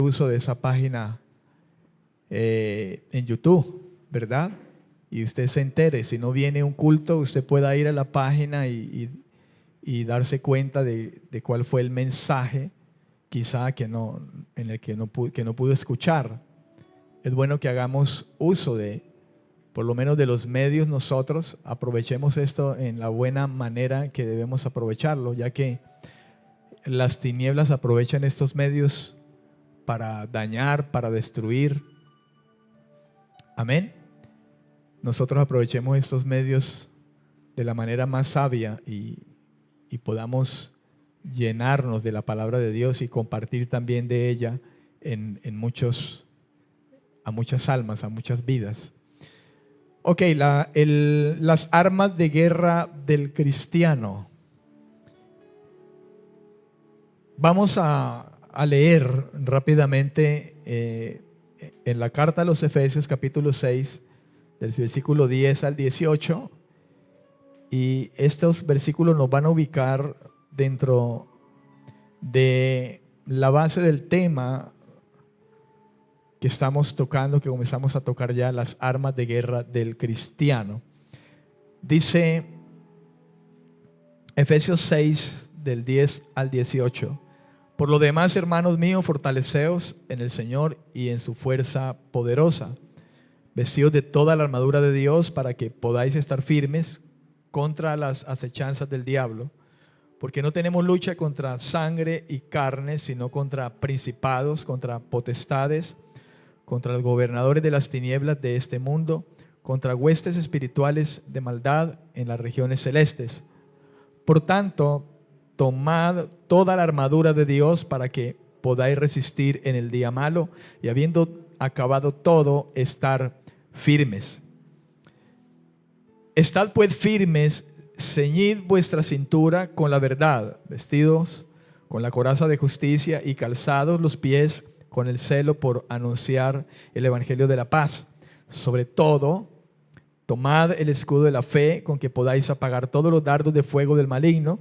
uso de esa página en YouTube, ¿verdad? Y usted se entere, si no viene un culto, usted pueda ir a la página y darse cuenta de cuál fue el mensaje, quizá en el que no pudo escuchar. Es bueno que hagamos uso por lo menos de los medios. Nosotros aprovechemos esto en la buena manera que debemos aprovecharlo, ya que las tinieblas aprovechan estos medios para dañar, para destruir. Amén. Nosotros aprovechemos estos medios de la manera más sabia y podamos llenarnos de la palabra de Dios y compartir también de ella a muchas almas, a muchas vidas. Ok, las armas de guerra del cristiano. Vamos a leer rápidamente en la carta a los Efesios capítulo 6, del versículo 10 al 18. Y estos versículos nos van a ubicar dentro de la base del tema que estamos tocando, que comenzamos a tocar ya, las armas de guerra del cristiano. Dice Efesios 6, del 10 al 18. Por lo demás, hermanos míos, fortaleceos en el Señor y en su fuerza poderosa, vestidos de toda la armadura de Dios para que podáis estar firmes contra las acechanzas del diablo, porque no tenemos lucha contra sangre y carne, sino contra principados, contra potestades, contra los gobernadores de las tinieblas de este mundo, contra huestes espirituales de maldad en las regiones celestes. Por tanto, tomad toda la armadura de Dios para que podáis resistir en el día malo, y habiendo acabado todo, estar firmes. Estad pues firmes, ceñid vuestra cintura con la verdad, vestidos con la coraza de justicia y calzados los pies con el celo por anunciar el evangelio de la paz. Sobre todo, tomad el escudo de la fe con que podáis apagar todos los dardos de fuego del maligno.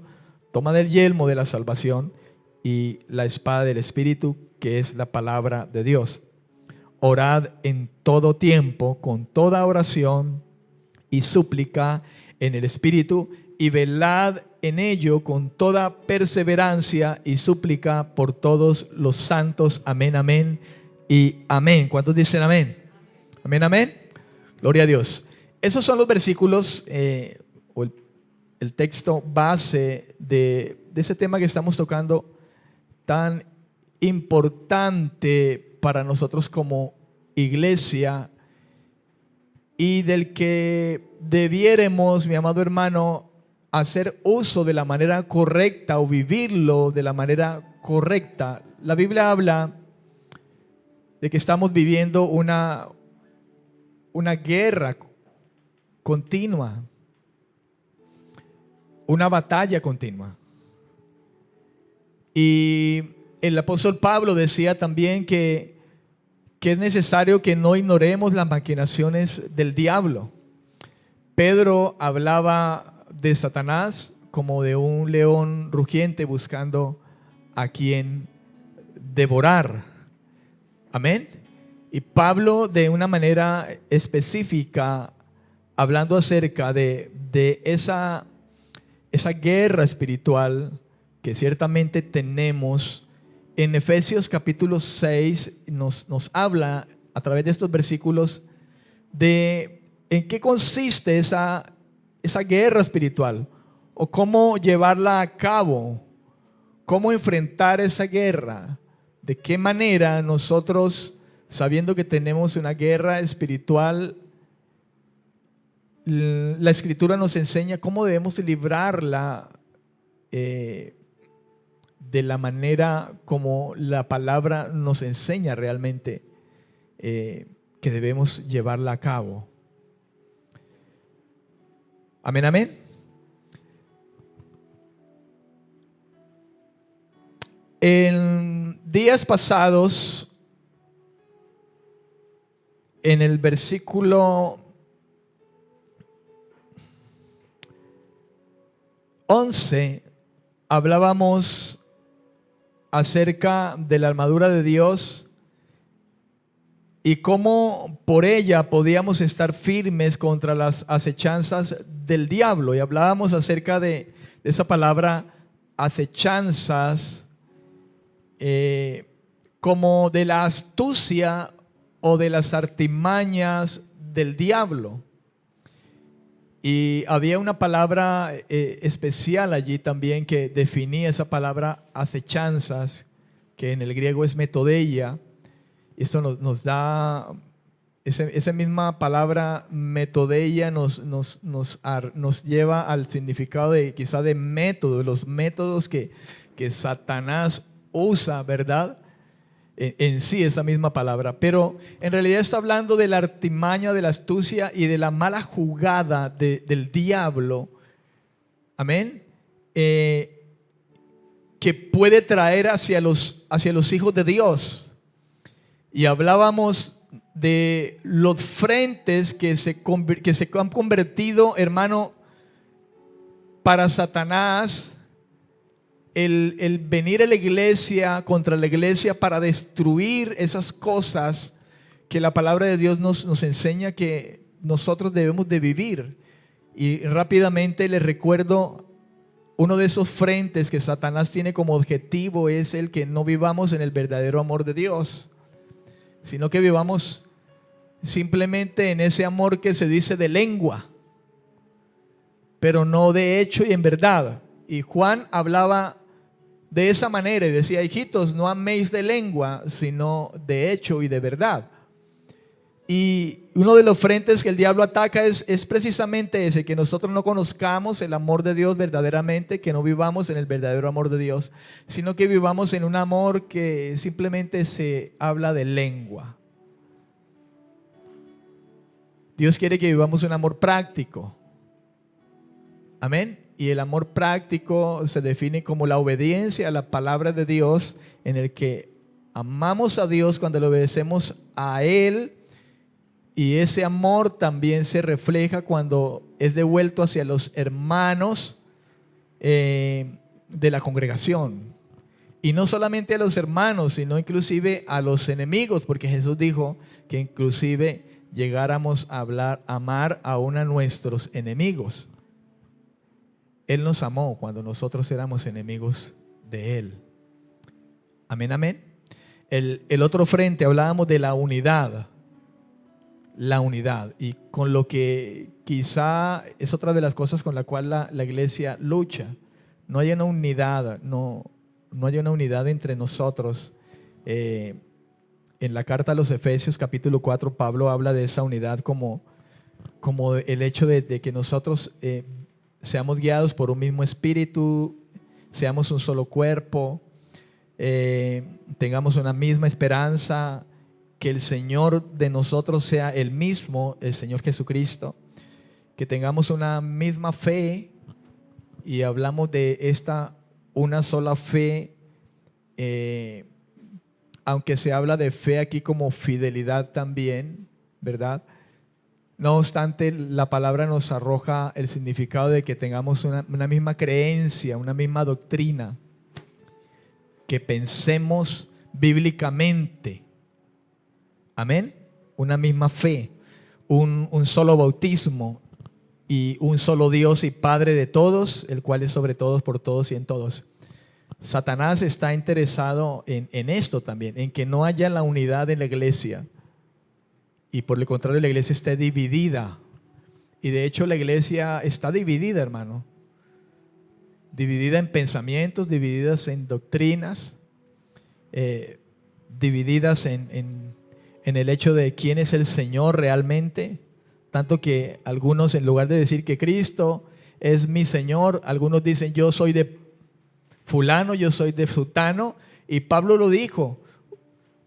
Tomad el yelmo de la salvación y la espada del Espíritu, que es la palabra de Dios. Orad en todo tiempo, con toda oración y súplica en el Espíritu, y velad en ello con toda perseverancia y súplica por todos los santos. Amén, amén y amén. ¿Cuántos dicen amén? Amén, amén. Gloria a Dios. Esos son los versículos o el texto base de ese tema que estamos tocando, tan importante para nosotros como iglesia, y del que debiéramos, mi amado hermano, hacer uso de la manera correcta o vivirlo de la manera correcta. La Biblia habla de que estamos viviendo una guerra continua, una batalla continua. Y el apóstol Pablo decía también que es necesario que no ignoremos las maquinaciones del diablo. Pedro hablaba de Satanás como de un león rugiente buscando a quien devorar. Amén. Y Pablo, de una manera específica, hablando acerca de esa guerra espiritual que ciertamente tenemos, en Efesios capítulo 6 nos habla a través de estos versículos de en qué consiste esa guerra espiritual, o cómo llevarla a cabo, cómo enfrentar esa guerra, de qué manera nosotros, sabiendo que tenemos una guerra espiritual, la Escritura nos enseña cómo debemos librarla de la manera como la palabra nos enseña realmente que debemos llevarla a cabo. Amén, amén. En días pasados, en el versículo 11, hablábamos acerca de la armadura de Dios y cómo por ella podíamos estar firmes contra las acechanzas del diablo. Y hablábamos acerca de esa palabra acechanzas, como de la astucia o de las artimañas del diablo. Y había una palabra especial allí también que definía esa palabra acechanzas, que en el griego es metodeia. Esto nos da, esa misma palabra metodeia nos lleva al significado de quizá de método, de los métodos que Satanás usa, ¿verdad? En sí esa misma palabra, pero en realidad está hablando de la artimaña, de la astucia y de la mala jugada del diablo, amén, que puede traer hacia los hijos de Dios. Y hablábamos de los frentes que se han convertido, hermano, para Satanás, el venir a la iglesia, contra la iglesia, para destruir esas cosas que la palabra de Dios nos enseña que nosotros debemos de vivir. Y rápidamente les recuerdo, uno de esos frentes que Satanás tiene como objetivo es el que no vivamos en el verdadero amor de Dios, sino que vivamos simplemente en ese amor que se dice de lengua, pero no de hecho y en verdad. Y Juan hablaba de esa manera y decía: hijitos, no améis de lengua, sino de hecho y de verdad. Y uno de los frentes que el diablo ataca es precisamente ese, que nosotros no conozcamos el amor de Dios verdaderamente, que no vivamos en el verdadero amor de Dios, sino que vivamos en un amor que simplemente se habla de lengua. Dios quiere que vivamos un amor práctico. Amén. Y el amor práctico se define como la obediencia a la palabra de Dios, en el que amamos a Dios cuando le obedecemos a Él. Y ese amor también se refleja cuando es devuelto hacia los hermanos de la congregación. Y no solamente a los hermanos, sino inclusive a los enemigos, porque Jesús dijo que inclusive llegáramos a amar aún a nuestros enemigos. Él nos amó cuando nosotros éramos enemigos de Él. Amén, amén. El otro frente, hablábamos de la unidad. La unidad, y con lo que quizá es otra de las cosas con la cual la iglesia lucha. No hay una unidad, no hay una unidad entre nosotros. En la carta a los Efesios capítulo 4, Pablo habla de esa unidad como el hecho de que nosotros seamos guiados por un mismo espíritu, seamos un solo cuerpo, tengamos una misma esperanza, que el Señor de nosotros sea el mismo, el Señor Jesucristo, que tengamos una misma fe. Y hablamos de esta una sola fe, aunque se habla de fe aquí como fidelidad también, ¿verdad? No obstante, la palabra nos arroja el significado de que tengamos una misma creencia, una misma doctrina, que pensemos bíblicamente. Amén. Una misma fe, un solo bautismo y un solo Dios y Padre de todos, el cual es sobre todos, por todos y en todos. Satanás está interesado en esto también, en que no haya la unidad en la iglesia, y por el contrario la iglesia esté dividida. Y de hecho la iglesia está dividida, hermano, dividida en pensamientos, divididas en doctrinas, divididas en el hecho de quién es el Señor realmente, tanto que algunos, en lugar de decir que Cristo es mi Señor, algunos dicen: yo soy de fulano, yo soy de sutano. Y Pablo lo dijo,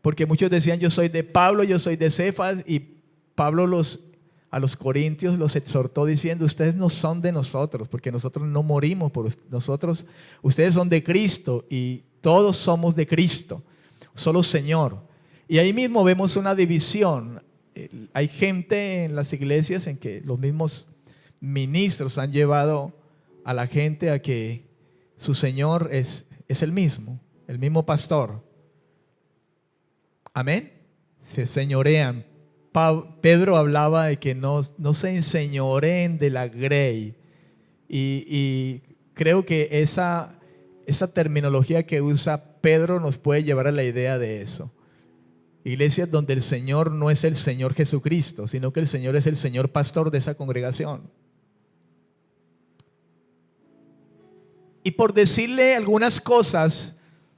porque muchos decían: yo soy de Pablo, yo soy de Cefas. Y Pablo a los corintios los exhortó diciendo: ustedes no son de nosotros, porque nosotros no morimos por nosotros, ustedes son de Cristo y todos somos de Cristo, solo Señor. Y ahí mismo vemos una división. Hay gente en las iglesias en que los mismos ministros han llevado a la gente a que su Señor es el mismo pastor. Amén. se señorean. Pedro hablaba de que no se enseñoreen de la grey. Y creo que esa terminología que usa Pedro nos puede llevar a la idea de eso. Iglesias donde el Señor no es el Señor Jesucristo, sino que el Señor es el Señor pastor de esa congregación. Y por decirle algunas cosas,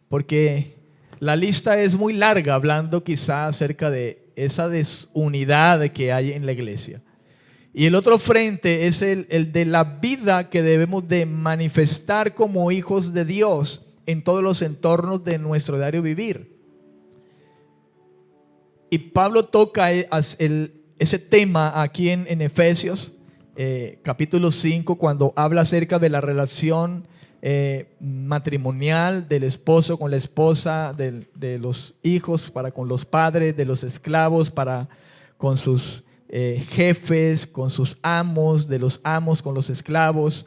porque la lista es muy larga, hablando quizá acerca de esa desunidad que hay en la iglesia. Y el otro frente es el de la vida que debemos de manifestar como hijos de Dios en todos los entornos de nuestro diario vivir. Y Pablo toca ese tema aquí en Efesios, capítulo 5, cuando habla acerca de la relación matrimonial del esposo con la esposa, de los hijos para con los padres, de los esclavos para con sus jefes, con sus amos, de los amos con los esclavos.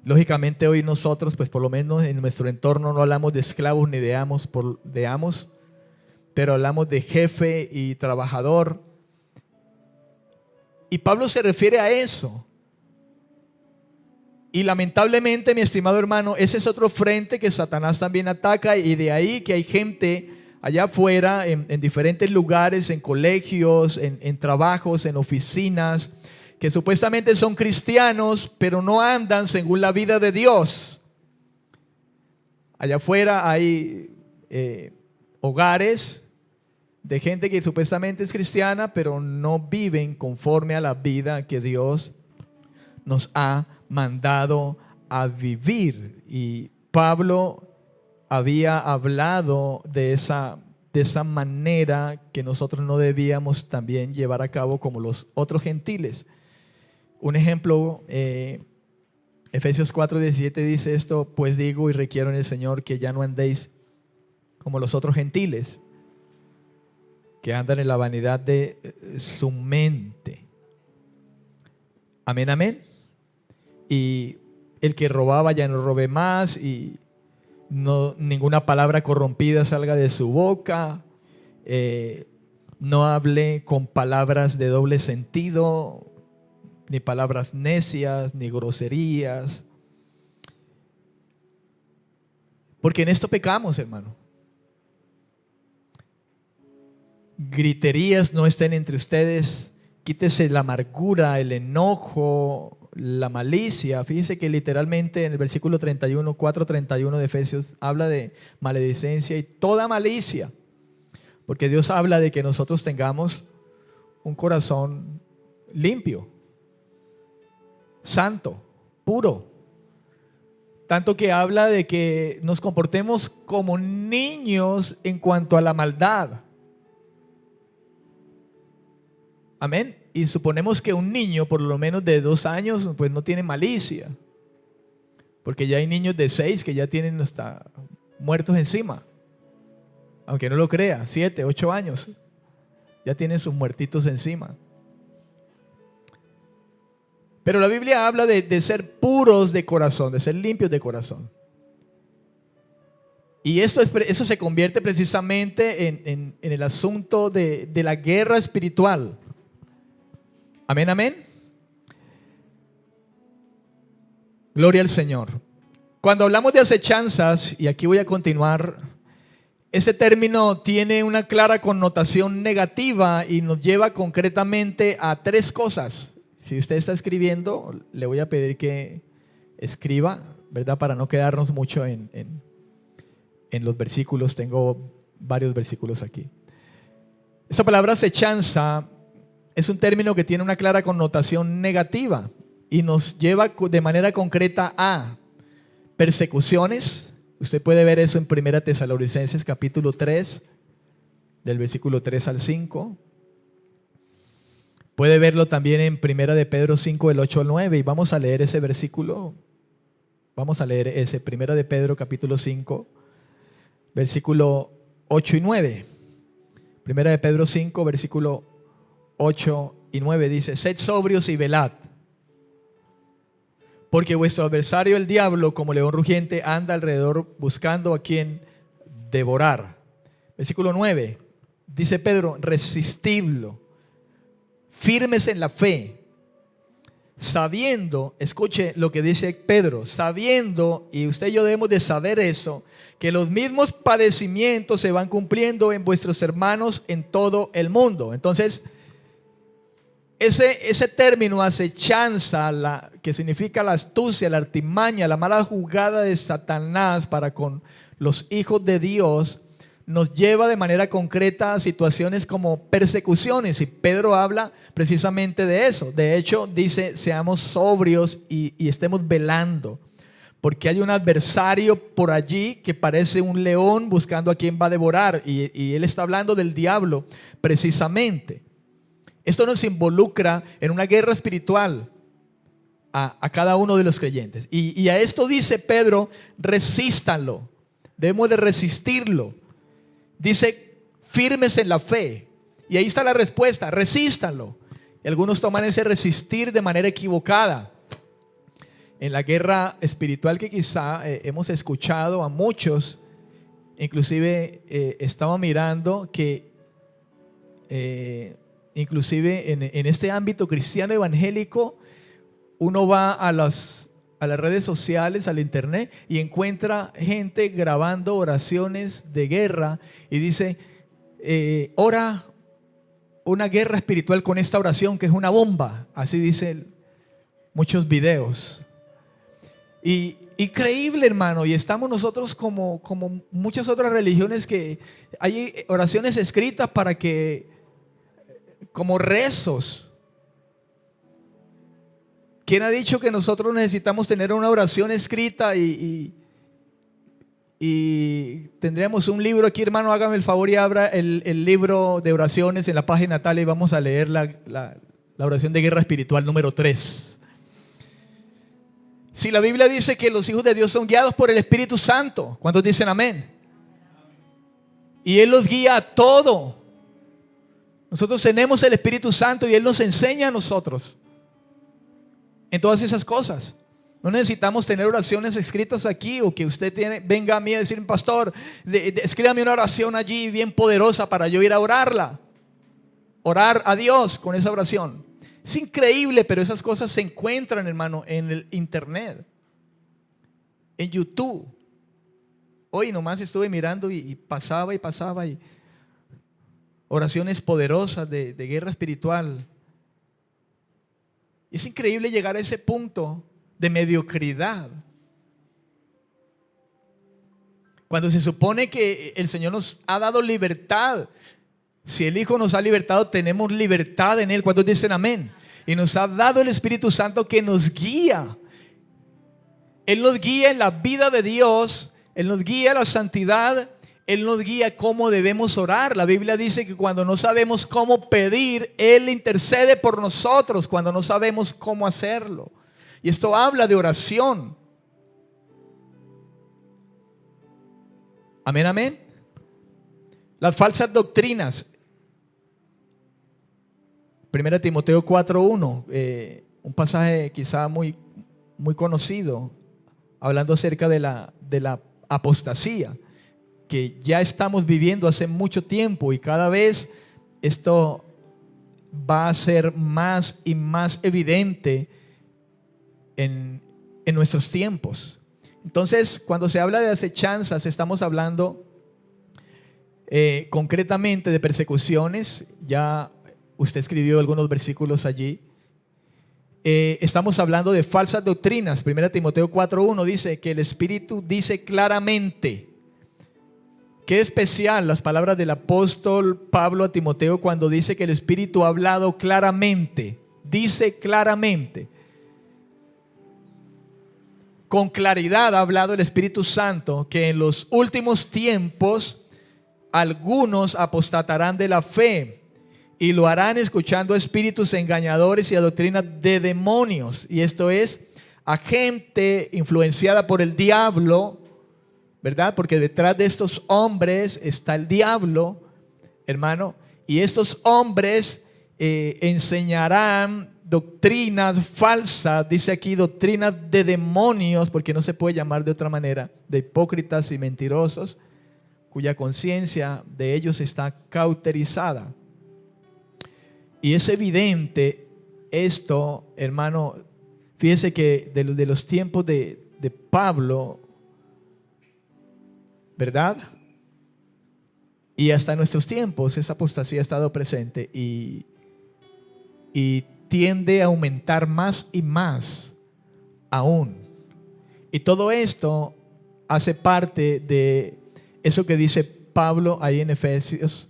Lógicamente hoy nosotros, pues por lo menos en nuestro entorno no hablamos de esclavos ni de amos, pero hablamos de jefe y trabajador. Y Pablo se refiere a eso. Y lamentablemente, mi estimado hermano, ese es otro frente que Satanás también ataca, y de ahí que hay gente allá afuera, en diferentes lugares, en colegios, en trabajos, en oficinas, que supuestamente son cristianos, pero no andan según la vida de Dios. Allá afuera hay hogares de gente que supuestamente es cristiana, pero no viven conforme a la vida que Dios nos ha mandado a vivir. Y Pablo había hablado de esa manera que nosotros no debíamos también llevar a cabo como los otros gentiles. Un ejemplo, Efesios 4:17 dice esto: pues digo y requiero en el Señor que ya no andéis como los otros gentiles, que andan en la vanidad de su mente. Amén, amén. Y el que robaba ya no robe más, y ninguna palabra corrompida salga de su boca. No hable con palabras de doble sentido, ni palabras necias, ni groserías. Porque en esto pecamos, hermano. Griterías no estén entre ustedes. Quítese la amargura, el enojo, la malicia. Fíjense que literalmente en el versículo 31, 4:31 de Efesios habla de maledicencia y toda malicia. Porque Dios habla de que nosotros tengamos un corazón limpio, santo, puro. Tanto que habla de que nos comportemos como niños en cuanto a la maldad. Amén. Y suponemos que un niño por lo menos de 2 años pues no tiene malicia, porque ya hay niños de 6 que ya tienen hasta muertos encima, aunque no lo crea. 7, 8 años ya tienen sus muertitos encima. Pero la Biblia habla de ser puros de corazón, de ser limpios de corazón. Y eso se convierte precisamente en el asunto de la guerra espiritual. Amén, amén. Gloria al Señor. Cuando hablamos de acechanzas, y aquí voy a continuar, ese término tiene una clara connotación negativa y nos lleva concretamente a 3 cosas. Si usted está escribiendo, le voy a pedir que escriba, ¿verdad? Para no quedarnos mucho en los versículos. Tengo varios versículos aquí. Esa palabra acechanza es un término que tiene una clara connotación negativa y nos lleva de manera concreta a persecuciones. Usted puede ver eso en 1 Tesalonicenses capítulo 3, del versículo 3 al 5. Puede verlo también en 1 de Pedro 5, del 8 al 9. Y vamos a leer ese versículo. Vamos a leer ese 1 de Pedro capítulo 5, versículo 8 y 9. 1 de Pedro 5, versículo 8 y 9 dice: sed sobrios y velad, porque vuestro adversario el diablo, como león rugiente, anda alrededor buscando a quien devorar. Versículo 9 dice Pedro, resistidlo, firmes en la fe, sabiendo, escuche lo que dice Pedro, sabiendo, y usted y yo debemos de saber eso, que los mismos padecimientos se van cumpliendo en vuestros hermanos en todo el mundo. Entonces, ese término acechanza, que significa la astucia, la artimaña, la mala jugada de Satanás para con los hijos de Dios, nos lleva de manera concreta a situaciones como persecuciones, y Pedro habla precisamente de eso. De hecho, dice, seamos sobrios y estemos velando, porque hay un adversario por allí que parece un león buscando a quien va a devorar, y él está hablando del diablo precisamente. Esto nos involucra en una guerra espiritual a cada uno de los creyentes, y a esto dice Pedro, resístanlo, debemos de resistirlo. Dice, firmes en la fe. Y ahí está la respuesta, resístanlo. Y algunos toman ese resistir de manera equivocada. En la guerra espiritual que quizá hemos escuchado a muchos, inclusive estaba mirando que inclusive en este ámbito cristiano evangélico, uno va a las redes sociales, al internet, y encuentra gente grabando oraciones de guerra y dice, ora una guerra espiritual con esta oración que es una bomba. Así dicen muchos videos. Y increíble, hermano, y estamos nosotros como muchas otras religiones, que hay oraciones escritas para que, como rezos. ¿Quién ha dicho que nosotros necesitamos tener una oración escrita y tendríamos un libro aquí? Hermano, hágame el favor y abra el libro de oraciones en la página tal, y vamos a leer la oración de guerra espiritual número 3. Si la Biblia dice que los hijos de Dios son guiados por el Espíritu Santo, ¿cuántos dicen amén? Y Él los guía a todo. Nosotros tenemos el Espíritu Santo y Él nos enseña a nosotros en todas esas cosas. No necesitamos tener oraciones escritas aquí, o que usted venga a mí a decir, pastor, escríbame una oración allí bien poderosa para yo ir a orarla. Orar a Dios con esa oración. Es increíble, pero esas cosas se encuentran, hermano, en el internet, en YouTube. Hoy nomás estuve mirando y pasaba y oraciones poderosas de guerra espiritual. Es increíble llegar a ese punto de mediocridad, cuando se supone que el Señor nos ha dado libertad. Si el Hijo nos ha libertado, tenemos libertad en Él. ¿Cuántos dicen amén? Y nos ha dado el Espíritu Santo que nos guía. Él nos guía en la vida de Dios, Él nos guía en la santidad, Él nos guía cómo debemos orar. La Biblia dice que cuando no sabemos cómo pedir, Él intercede por nosotros cuando no sabemos cómo hacerlo. Y esto habla de oración. Amén, amén. Las falsas doctrinas. 1 Timoteo 4:1, un pasaje quizá muy conocido, hablando acerca de la apostasía, que ya estamos viviendo hace mucho tiempo, y cada vez esto va a ser más y más evidente en nuestros tiempos. Entonces, cuando se habla de acechanzas, estamos hablando concretamente de persecuciones. Ya usted escribió algunos versículos allí. Estamos hablando de falsas doctrinas. 1 Timoteo 4:1 dice que el Espíritu dice claramente. Qué especial las palabras del apóstol Pablo a Timoteo cuando dice que el Espíritu ha hablado claramente. Dice claramente. Con claridad ha hablado el Espíritu Santo que en los últimos tiempos algunos apostatarán de la fe, y lo harán escuchando a espíritus engañadores y a doctrinas de demonios. Y esto es a gente influenciada por el diablo, ¿verdad? Porque detrás de estos hombres está el diablo, hermano. Y estos hombres enseñarán doctrinas falsas, dice aquí doctrinas de demonios, porque no se puede llamar de otra manera, de hipócritas y mentirosos. cuya conciencia de ellos está cauterizada. Y es evidente esto, hermano. Fíjese que de los tiempos de Pablo, ¿verdad? Y hasta nuestros tiempos esa apostasía ha estado presente y tiende a aumentar más y más aún. Y todo esto hace parte de eso que dice Pablo ahí en Efesios: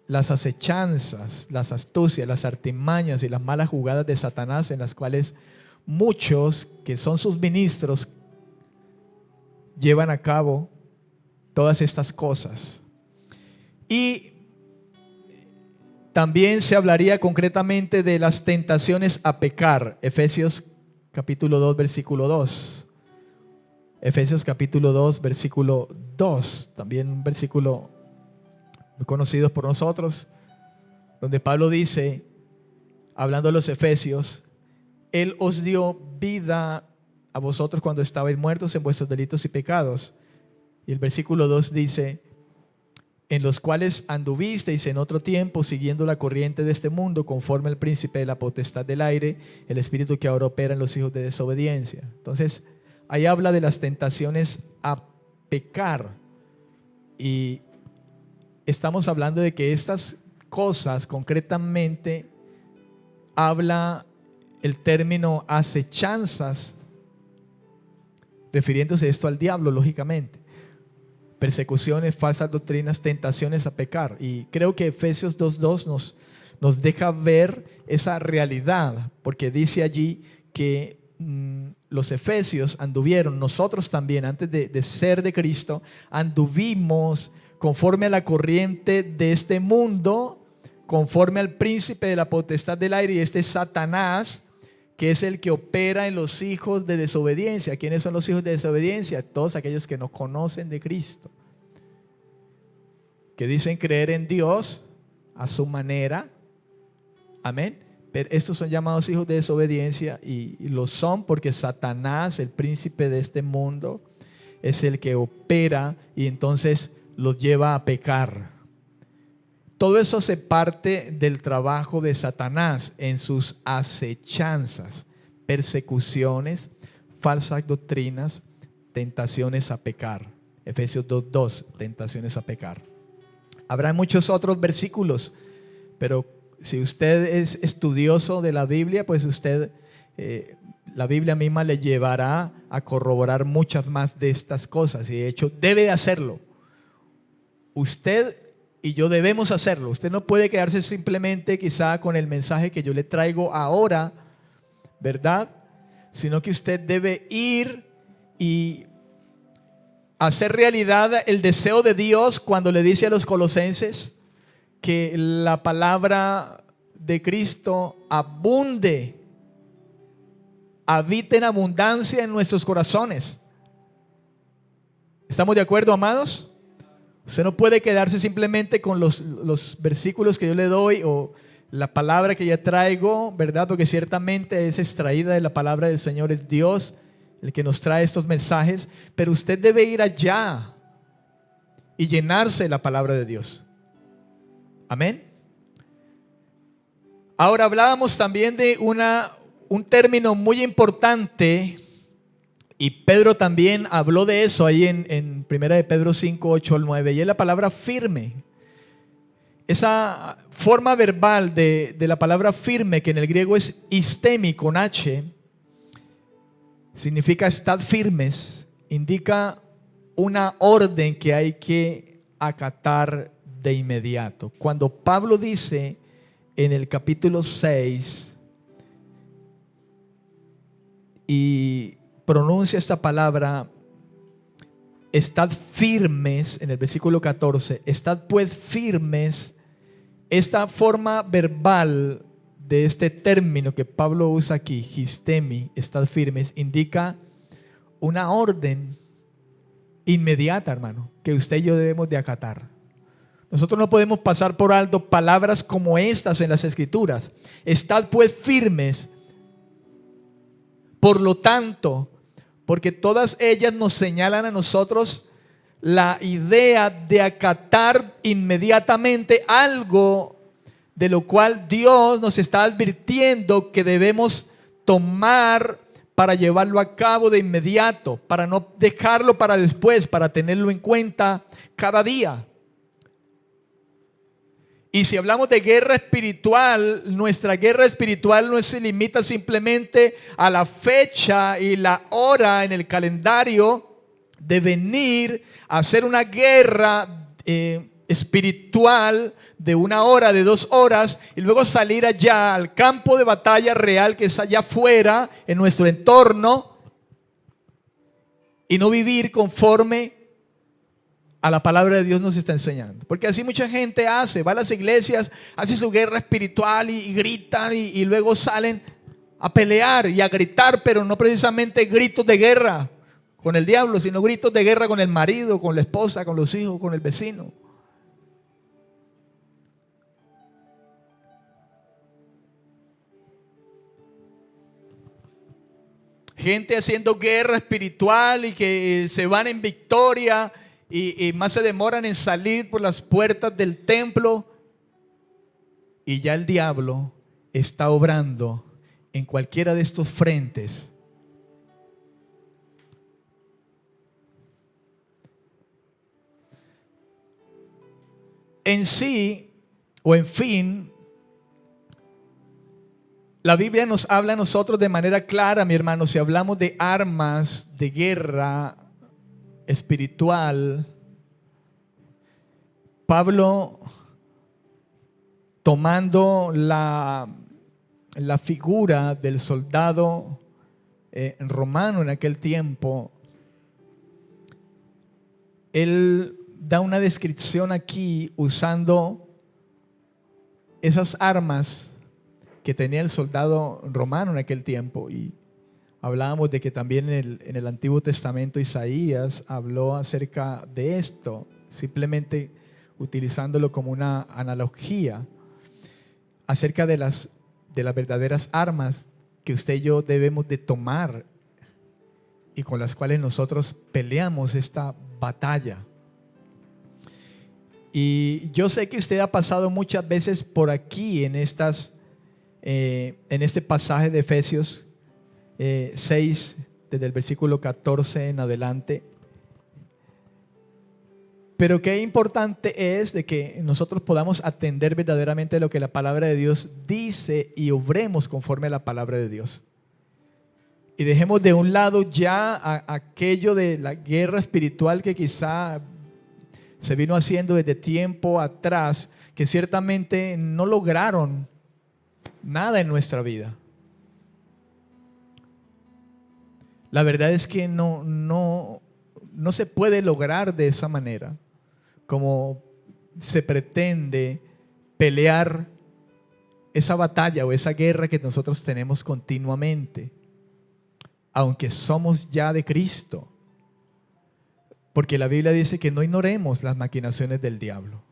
las acechanzas, las astucias, las artimañas y las malas jugadas de Satanás, en las cuales muchos que son sus ministros llevan a cabo todas estas cosas. Y también se hablaría concretamente de las tentaciones a pecar. Efesios capítulo 2, versículo 2. Efesios capítulo 2, versículo 2. También un versículo muy conocido por nosotros, donde Pablo dice, hablando de los efesios: Él os dio vida a vosotros cuando estabais muertos en vuestros delitos y pecados. Y el versículo 2 dice: en los cuales anduvisteis en otro tiempo, siguiendo la corriente de este mundo, conforme al príncipe de la potestad del aire, el espíritu que ahora opera en los hijos de desobediencia. Entonces, ahí habla de las tentaciones a pecar. Y estamos hablando de que estas cosas concretamente habla el término acechanzas, refiriéndose esto al diablo, lógicamente. Persecuciones, falsas doctrinas, tentaciones a pecar. Y creo que Efesios 2:2 nos deja ver esa realidad, porque dice allí que los efesios anduvieron, nosotros también, antes de ser de Cristo, anduvimos conforme a la corriente de este mundo, conforme al príncipe de la potestad del aire, y este es Satanás, que es el que opera en los hijos de desobediencia. ¿Quiénes son los hijos de desobediencia? Todos aquellos que no conocen de Cristo, que dicen creer en Dios a su manera. Amén. Pero estos son llamados hijos de desobediencia, y lo son porque Satanás, el príncipe de este mundo, es el que opera y entonces los lleva a pecar. Todo eso hace parte del trabajo de Satanás en sus acechanzas, persecuciones, falsas doctrinas, tentaciones a pecar. Efesios 2:2, tentaciones a pecar. Habrá muchos otros versículos, pero si usted es estudioso de la Biblia, pues la Biblia misma le llevará a corroborar muchas más de estas cosas, y de hecho debe hacerlo. Usted y yo debemos hacerlo. Usted no puede quedarse simplemente quizá con el mensaje que yo le traigo ahora, ¿verdad? Sino que usted debe ir y hacer realidad el deseo de Dios cuando le dice a los colosenses que la palabra de Cristo abunde, habite en abundancia en nuestros corazones. ¿Estamos de acuerdo, amados? Usted no puede quedarse simplemente con los versículos que yo le doy o la palabra que ya traigo, ¿verdad? Porque ciertamente es extraída de la palabra del Señor, es Dios el que nos trae estos mensajes, pero usted debe ir allá y llenarse de la palabra de Dios. Amén. Ahora hablábamos también de un término muy importante, y Pedro también habló de eso ahí en 1 de Pedro 5, 8 al 9, y es la palabra firme. Esa forma verbal de la palabra firme, que en el griego es istemi con H, significa estad firmes, indica una orden que hay que acatar de inmediato. Cuando Pablo dice en el capítulo 6 y pronuncia esta palabra, estad firmes, en el versículo 14, estad pues firmes, esta forma verbal de este término que Pablo usa aquí, histemi, estad firmes, indica una orden inmediata, hermano, que usted y yo debemos de acatar. Nosotros no podemos pasar por alto palabras como estas en las Escrituras. Estad pues firmes. Por lo tanto, porque todas ellas nos señalan a nosotros la idea de acatar inmediatamente algo de lo cual Dios nos está advirtiendo que debemos tomar para llevarlo a cabo de inmediato, para no dejarlo para después, para tenerlo en cuenta cada día. Y si hablamos de guerra espiritual, nuestra guerra espiritual no se limita simplemente a la fecha y la hora en el calendario de venir a hacer una guerra espiritual de 1 hora, de 2 horas, y luego salir allá al campo de batalla real que es allá afuera, en nuestro entorno, y no vivir conforme a la palabra de Dios nos está enseñando. Porque así mucha gente va a las iglesias, hace su guerra espiritual y gritan y luego salen a pelear y a gritar, pero no precisamente gritos de guerra con el diablo, sino gritos de guerra con el marido, con la esposa, con los hijos, con el vecino. Gente haciendo guerra espiritual y que se van en victoria y más se demoran en salir por las puertas del templo, y ya el diablo está obrando en cualquiera de estos frentes. En sí, o en fin, la Biblia nos habla a nosotros de manera clara, mi hermano, si hablamos de armas de guerra espiritual. Pablo, tomando la figura del soldado romano en aquel tiempo, él da una descripción aquí usando esas armas que tenía el soldado romano en aquel tiempo. Y hablábamos de que también en el Antiguo Testamento Isaías habló acerca de esto, simplemente utilizándolo como una analogía acerca de las verdaderas armas que usted y yo debemos de tomar y con las cuales nosotros peleamos esta batalla. Y yo sé que usted ha pasado muchas veces por aquí en este pasaje de Efesios 6, desde el versículo 14 en adelante. Pero qué importante es de que nosotros podamos atender verdaderamente lo que la palabra de Dios dice y obremos conforme a la palabra de Dios. Y dejemos de un lado ya aquello de la guerra espiritual que quizá se vino haciendo desde tiempo atrás, que ciertamente no lograron nada en nuestra vida. La verdad es que no se puede lograr de esa manera, como se pretende pelear esa batalla o esa guerra que nosotros tenemos continuamente, aunque somos ya de Cristo. Porque la Biblia dice que no ignoremos las maquinaciones del diablo.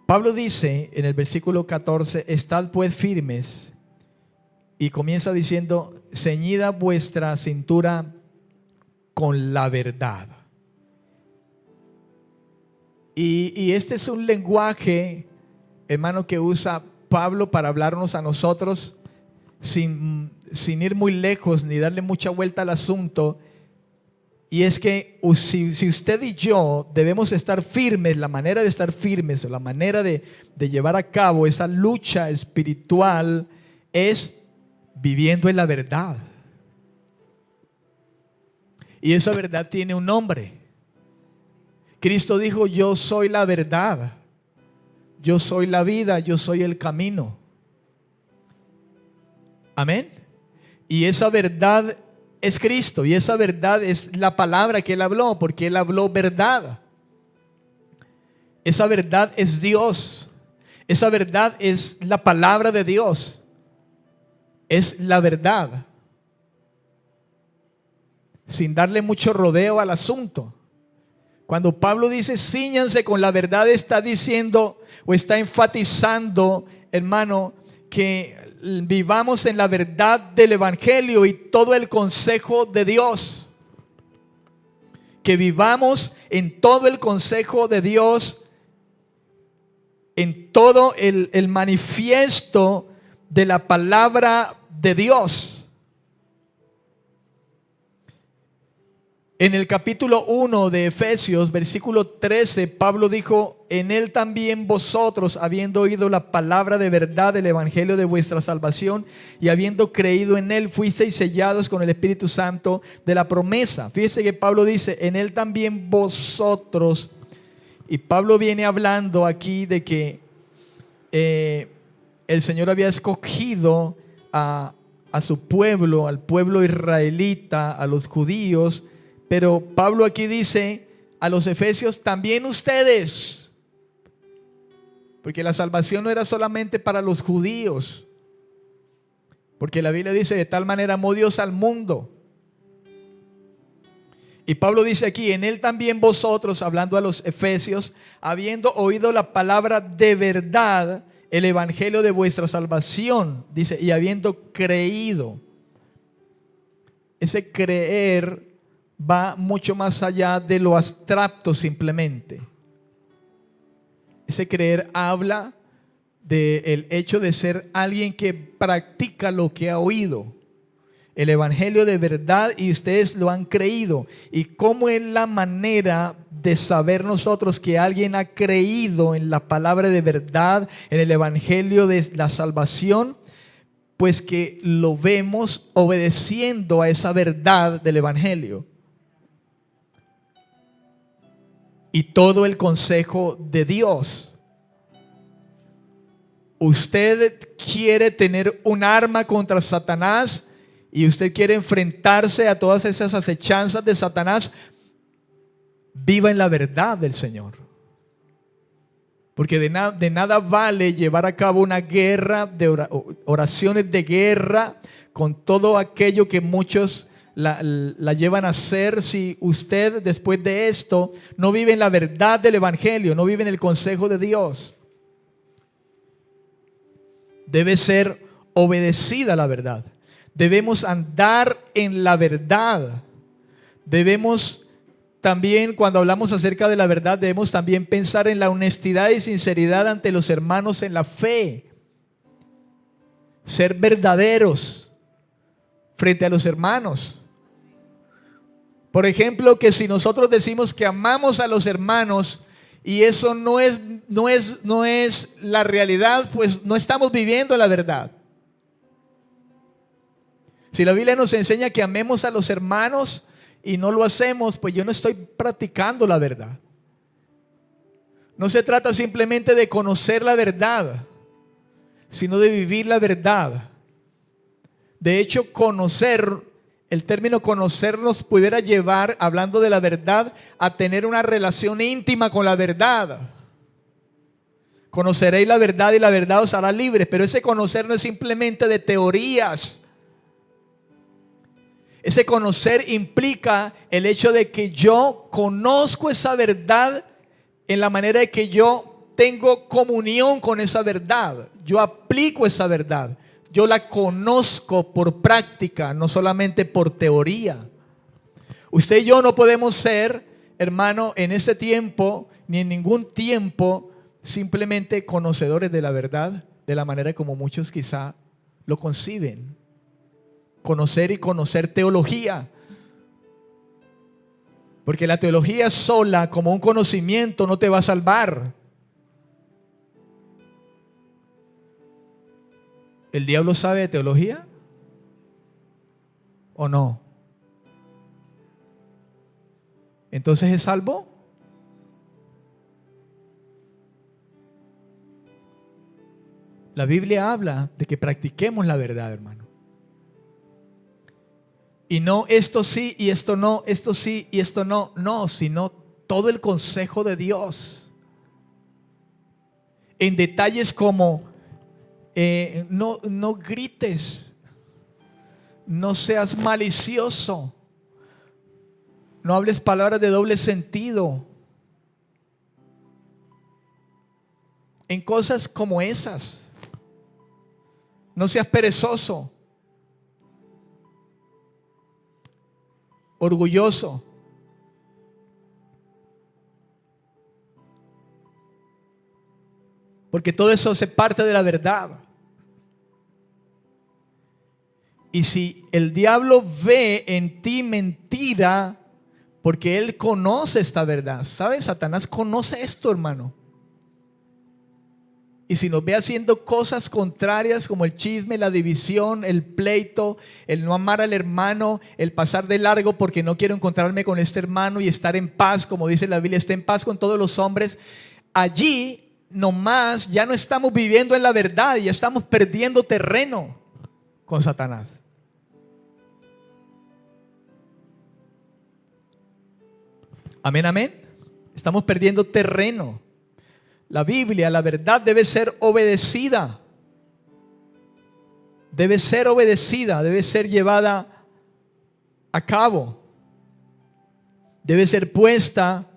Pablo dice en el versículo 14, estad pues firmes, y comienza diciendo, ceñida vuestra cintura con la verdad. Y este es un lenguaje, hermano, que usa Pablo para hablarnos a nosotros sin ir muy lejos ni darle mucha vuelta al asunto. Y es que si usted y yo debemos estar firmes, la manera de estar firmes o la manera de llevar a cabo esa lucha espiritual es viviendo en la verdad. Y esa verdad tiene un nombre. Cristo dijo, yo soy la verdad, yo soy la vida, yo soy el camino. Amén. Y esa verdad es Cristo, y esa verdad es la palabra que Él habló, porque Él habló verdad. Esa verdad es Dios. Esa verdad es la palabra de Dios. Es la verdad. Sin darle mucho rodeo al asunto. Cuando Pablo dice cíñanse con la verdad, está diciendo o está enfatizando, hermano, que vivamos en la verdad del Evangelio y todo el consejo de Dios. que vivamos en todo el consejo de Dios, en todo el manifiesto de la palabra de Dios. En el capítulo 1 de Efesios, versículo 13, Pablo dijo: en él también vosotros, habiendo oído la palabra de verdad del evangelio de vuestra salvación, y habiendo creído en él, fuisteis sellados con el Espíritu Santo de la promesa. Fíjese que Pablo dice: en él también vosotros. Y Pablo viene hablando aquí de que el Señor había escogido a su pueblo, al pueblo israelita, a los judíos. Pero Pablo aquí dice a los efesios: también ustedes. Porque la salvación no era solamente para los judíos. Porque la Biblia dice: de tal manera amó Dios al mundo. Y Pablo dice aquí: en él también vosotros, hablando a los efesios, habiendo oído la palabra de verdad, el evangelio de vuestra salvación, dice, y habiendo creído. Ese creer va mucho más allá de lo abstracto simplemente. Ese creer habla del hecho de ser alguien que practica lo que ha oído. El evangelio de verdad, y ustedes lo han creído. ¿Y cómo es la manera de saber nosotros que alguien ha creído en la palabra de verdad, en el evangelio de la salvación? Pues que lo vemos obedeciendo a esa verdad del evangelio y todo el consejo de Dios. Usted quiere tener un arma contra Satanás y usted quiere enfrentarse a todas esas acechanzas de Satanás. Viva en la verdad del Señor. Porque de nada vale llevar a cabo una guerra, de oraciones de guerra, con todo aquello que muchos la llevan a hacer, si usted después de esto no vive en la verdad del evangelio, no vive en el consejo de Dios. Debe ser obedecida la verdad. Debemos andar en la verdad. Debemos también, cuando hablamos acerca de la verdad, debemos también pensar en la honestidad y sinceridad ante los hermanos en la fe. Ser verdaderos frente a los hermanos. Por ejemplo, que si nosotros decimos que amamos a los hermanos y eso no es la realidad, pues no estamos viviendo la verdad. Si la Biblia nos enseña que amemos a los hermanos y no lo hacemos, pues yo no estoy practicando la verdad. No se trata simplemente de conocer la verdad, sino de vivir la verdad. De hecho, el término conocer nos pudiera llevar, hablando de la verdad, a tener una relación íntima con la verdad. Conoceréis la verdad y la verdad os hará libres. Pero ese conocer no es simplemente de teorías. Ese conocer implica el hecho de que yo conozco esa verdad en la manera de que yo tengo comunión con esa verdad. Yo aplico esa verdad. Yo la conozco por práctica, no solamente por teoría. Usted y yo no podemos ser, hermano, en ese tiempo, ni en ningún tiempo, simplemente conocedores de la verdad, de la manera como muchos quizá lo conciben. Conocer y conocer teología. Porque la teología sola, como un conocimiento, no te va a salvar. ¿El diablo sabe de teología? ¿O no? ¿Entonces es salvo? La Biblia habla de que practiquemos la verdad, hermano. Y no esto sí y esto no, esto sí y esto no, no, sino todo el consejo de Dios. En detalles como no grites, no seas malicioso, no hables palabras de doble sentido. En cosas como esas, no seas perezoso, orgulloso. porque todo eso hace parte de la verdad. Y si el diablo ve en ti mentira, porque él conoce esta verdad, ¿sabes? Satanás conoce esto, hermano. Y si nos ve haciendo cosas contrarias como el chisme, la división, el pleito, el no amar al hermano, el pasar de largo porque no quiero encontrarme con este hermano y estar en paz, como dice la Biblia, esté en paz con todos los hombres, allí nomás ya no estamos viviendo en la verdad, ya estamos perdiendo terreno con Satanás. Amén, amén. Estamos perdiendo terreno. La Biblia, la verdad debe ser obedecida. Debe ser obedecida, debe ser llevada a cabo. Debe ser puesta,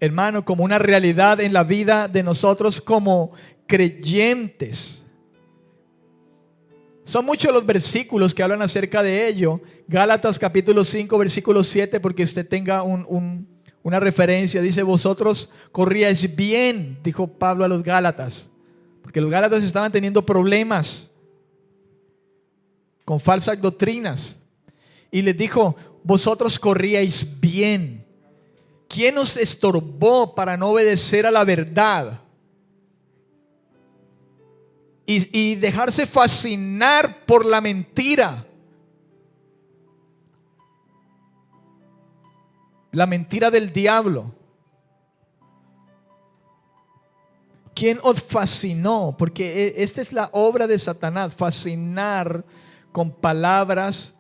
hermano, como una realidad en la vida de nosotros como creyentes. Son muchos los versículos que hablan acerca de ello. Gálatas capítulo 5, versículo 7, porque usted tenga una referencia. Dice: vosotros corríais bien, dijo Pablo a los Gálatas, porque los Gálatas estaban teniendo problemas con falsas doctrinas, y les dijo: vosotros corríais bien. ¿Quién os estorbó para no obedecer a la verdad y dejarse fascinar por la mentira? La mentira del diablo. ¿Quién os fascinó? Porque esta es la obra de Satanás, fascinar con palabras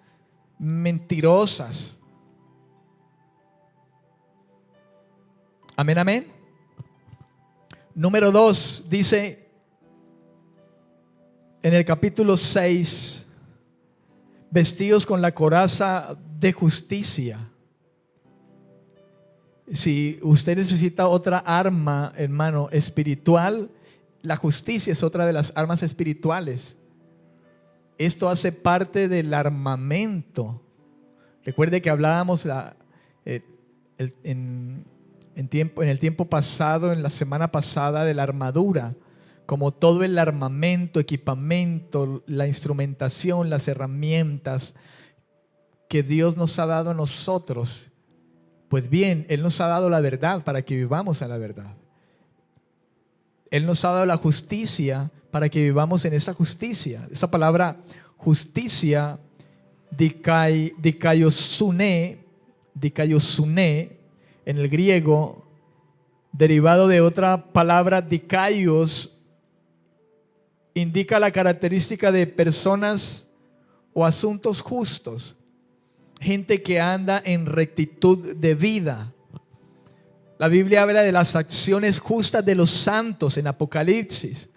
mentirosas. Amén, amén. Número 2, dice en el capítulo 6, vestidos con la coraza de justicia. Si usted necesita otra arma, hermano, espiritual, la justicia es otra de las armas espirituales. Esto hace parte del armamento. Recuerde que hablábamos en el tiempo pasado, en la semana pasada, de la armadura, como todo el armamento, equipamiento, la instrumentación, las herramientas que Dios nos ha dado a nosotros. Pues bien, Él nos ha dado la verdad para que vivamos en la verdad. Él nos ha dado la justicia para que vivamos en esa justicia. Esa palabra justicia, dikaiosune, en el griego, derivado de otra palabra, dikaios, indica la característica de personas o asuntos justos. Gente que anda en rectitud de vida. La Biblia habla de las acciones justas de los santos en Apocalipsis.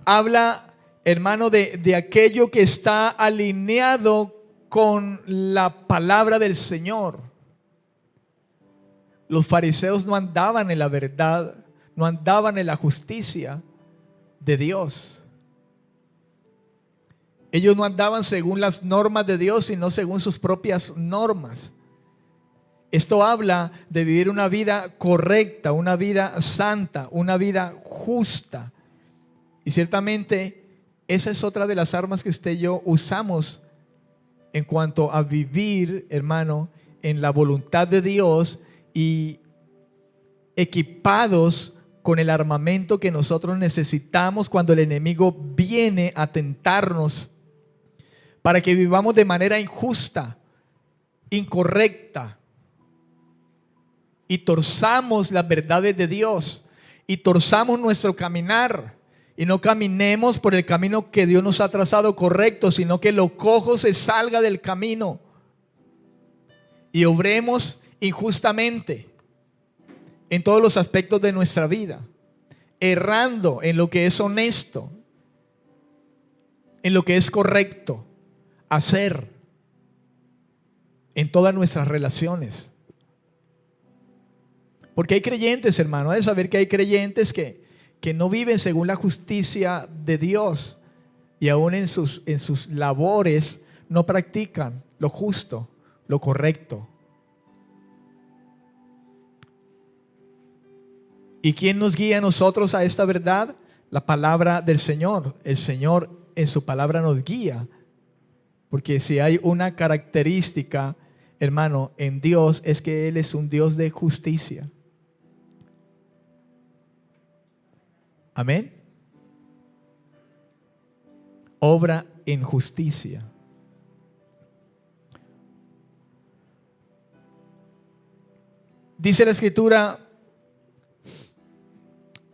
Habla, hermano, de aquello que está alineado con la palabra del Señor. Los fariseos no andaban en la verdad, no andaban en la justicia de Dios. Ellos no andaban según las normas de Dios, sino según sus propias normas. Esto habla de vivir una vida correcta, una vida santa, una vida justa. Y ciertamente esa es otra de las armas que usted y yo usamos en cuanto a vivir, hermano, en la voluntad de Dios y equipados con el armamento que nosotros necesitamos cuando el enemigo viene a tentarnos para que vivamos de manera injusta, incorrecta, y torzamos las verdades de Dios, y torzamos nuestro caminar, y no caminemos por el camino que Dios nos ha trazado correcto, sino que lo cojo se salga del camino y obremos injustamente en todos los aspectos de nuestra vida, errando en lo que es honesto, en lo que es correcto hacer en todas nuestras relaciones. Porque hay creyentes, hermano, hay de saber que hay creyentes que no viven según la justicia de Dios, y aún en sus labores no practican lo justo, lo correcto. ¿Y quién nos guía a nosotros a esta verdad? La palabra del Señor. El Señor en su palabra nos guía. Porque si hay una característica, hermano, en Dios, es que Él es un Dios de justicia. Amén. Obra en justicia. Dice la Escritura,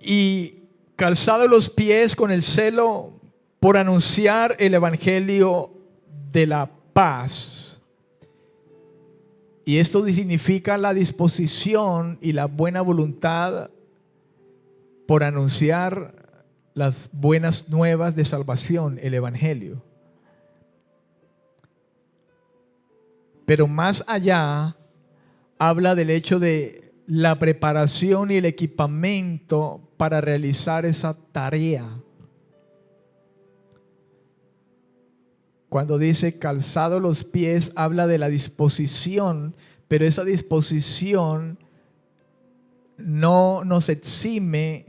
y calzado los pies con el celo por anunciar el evangelio de la paz. Y esto significa la disposición y la buena voluntad por anunciar las buenas nuevas de salvación, el evangelio. Pero más allá, habla del hecho de la preparación y el equipamiento para realizar esa tarea. Cuando dice calzado los pies, habla de la disposición, pero esa disposición no nos exime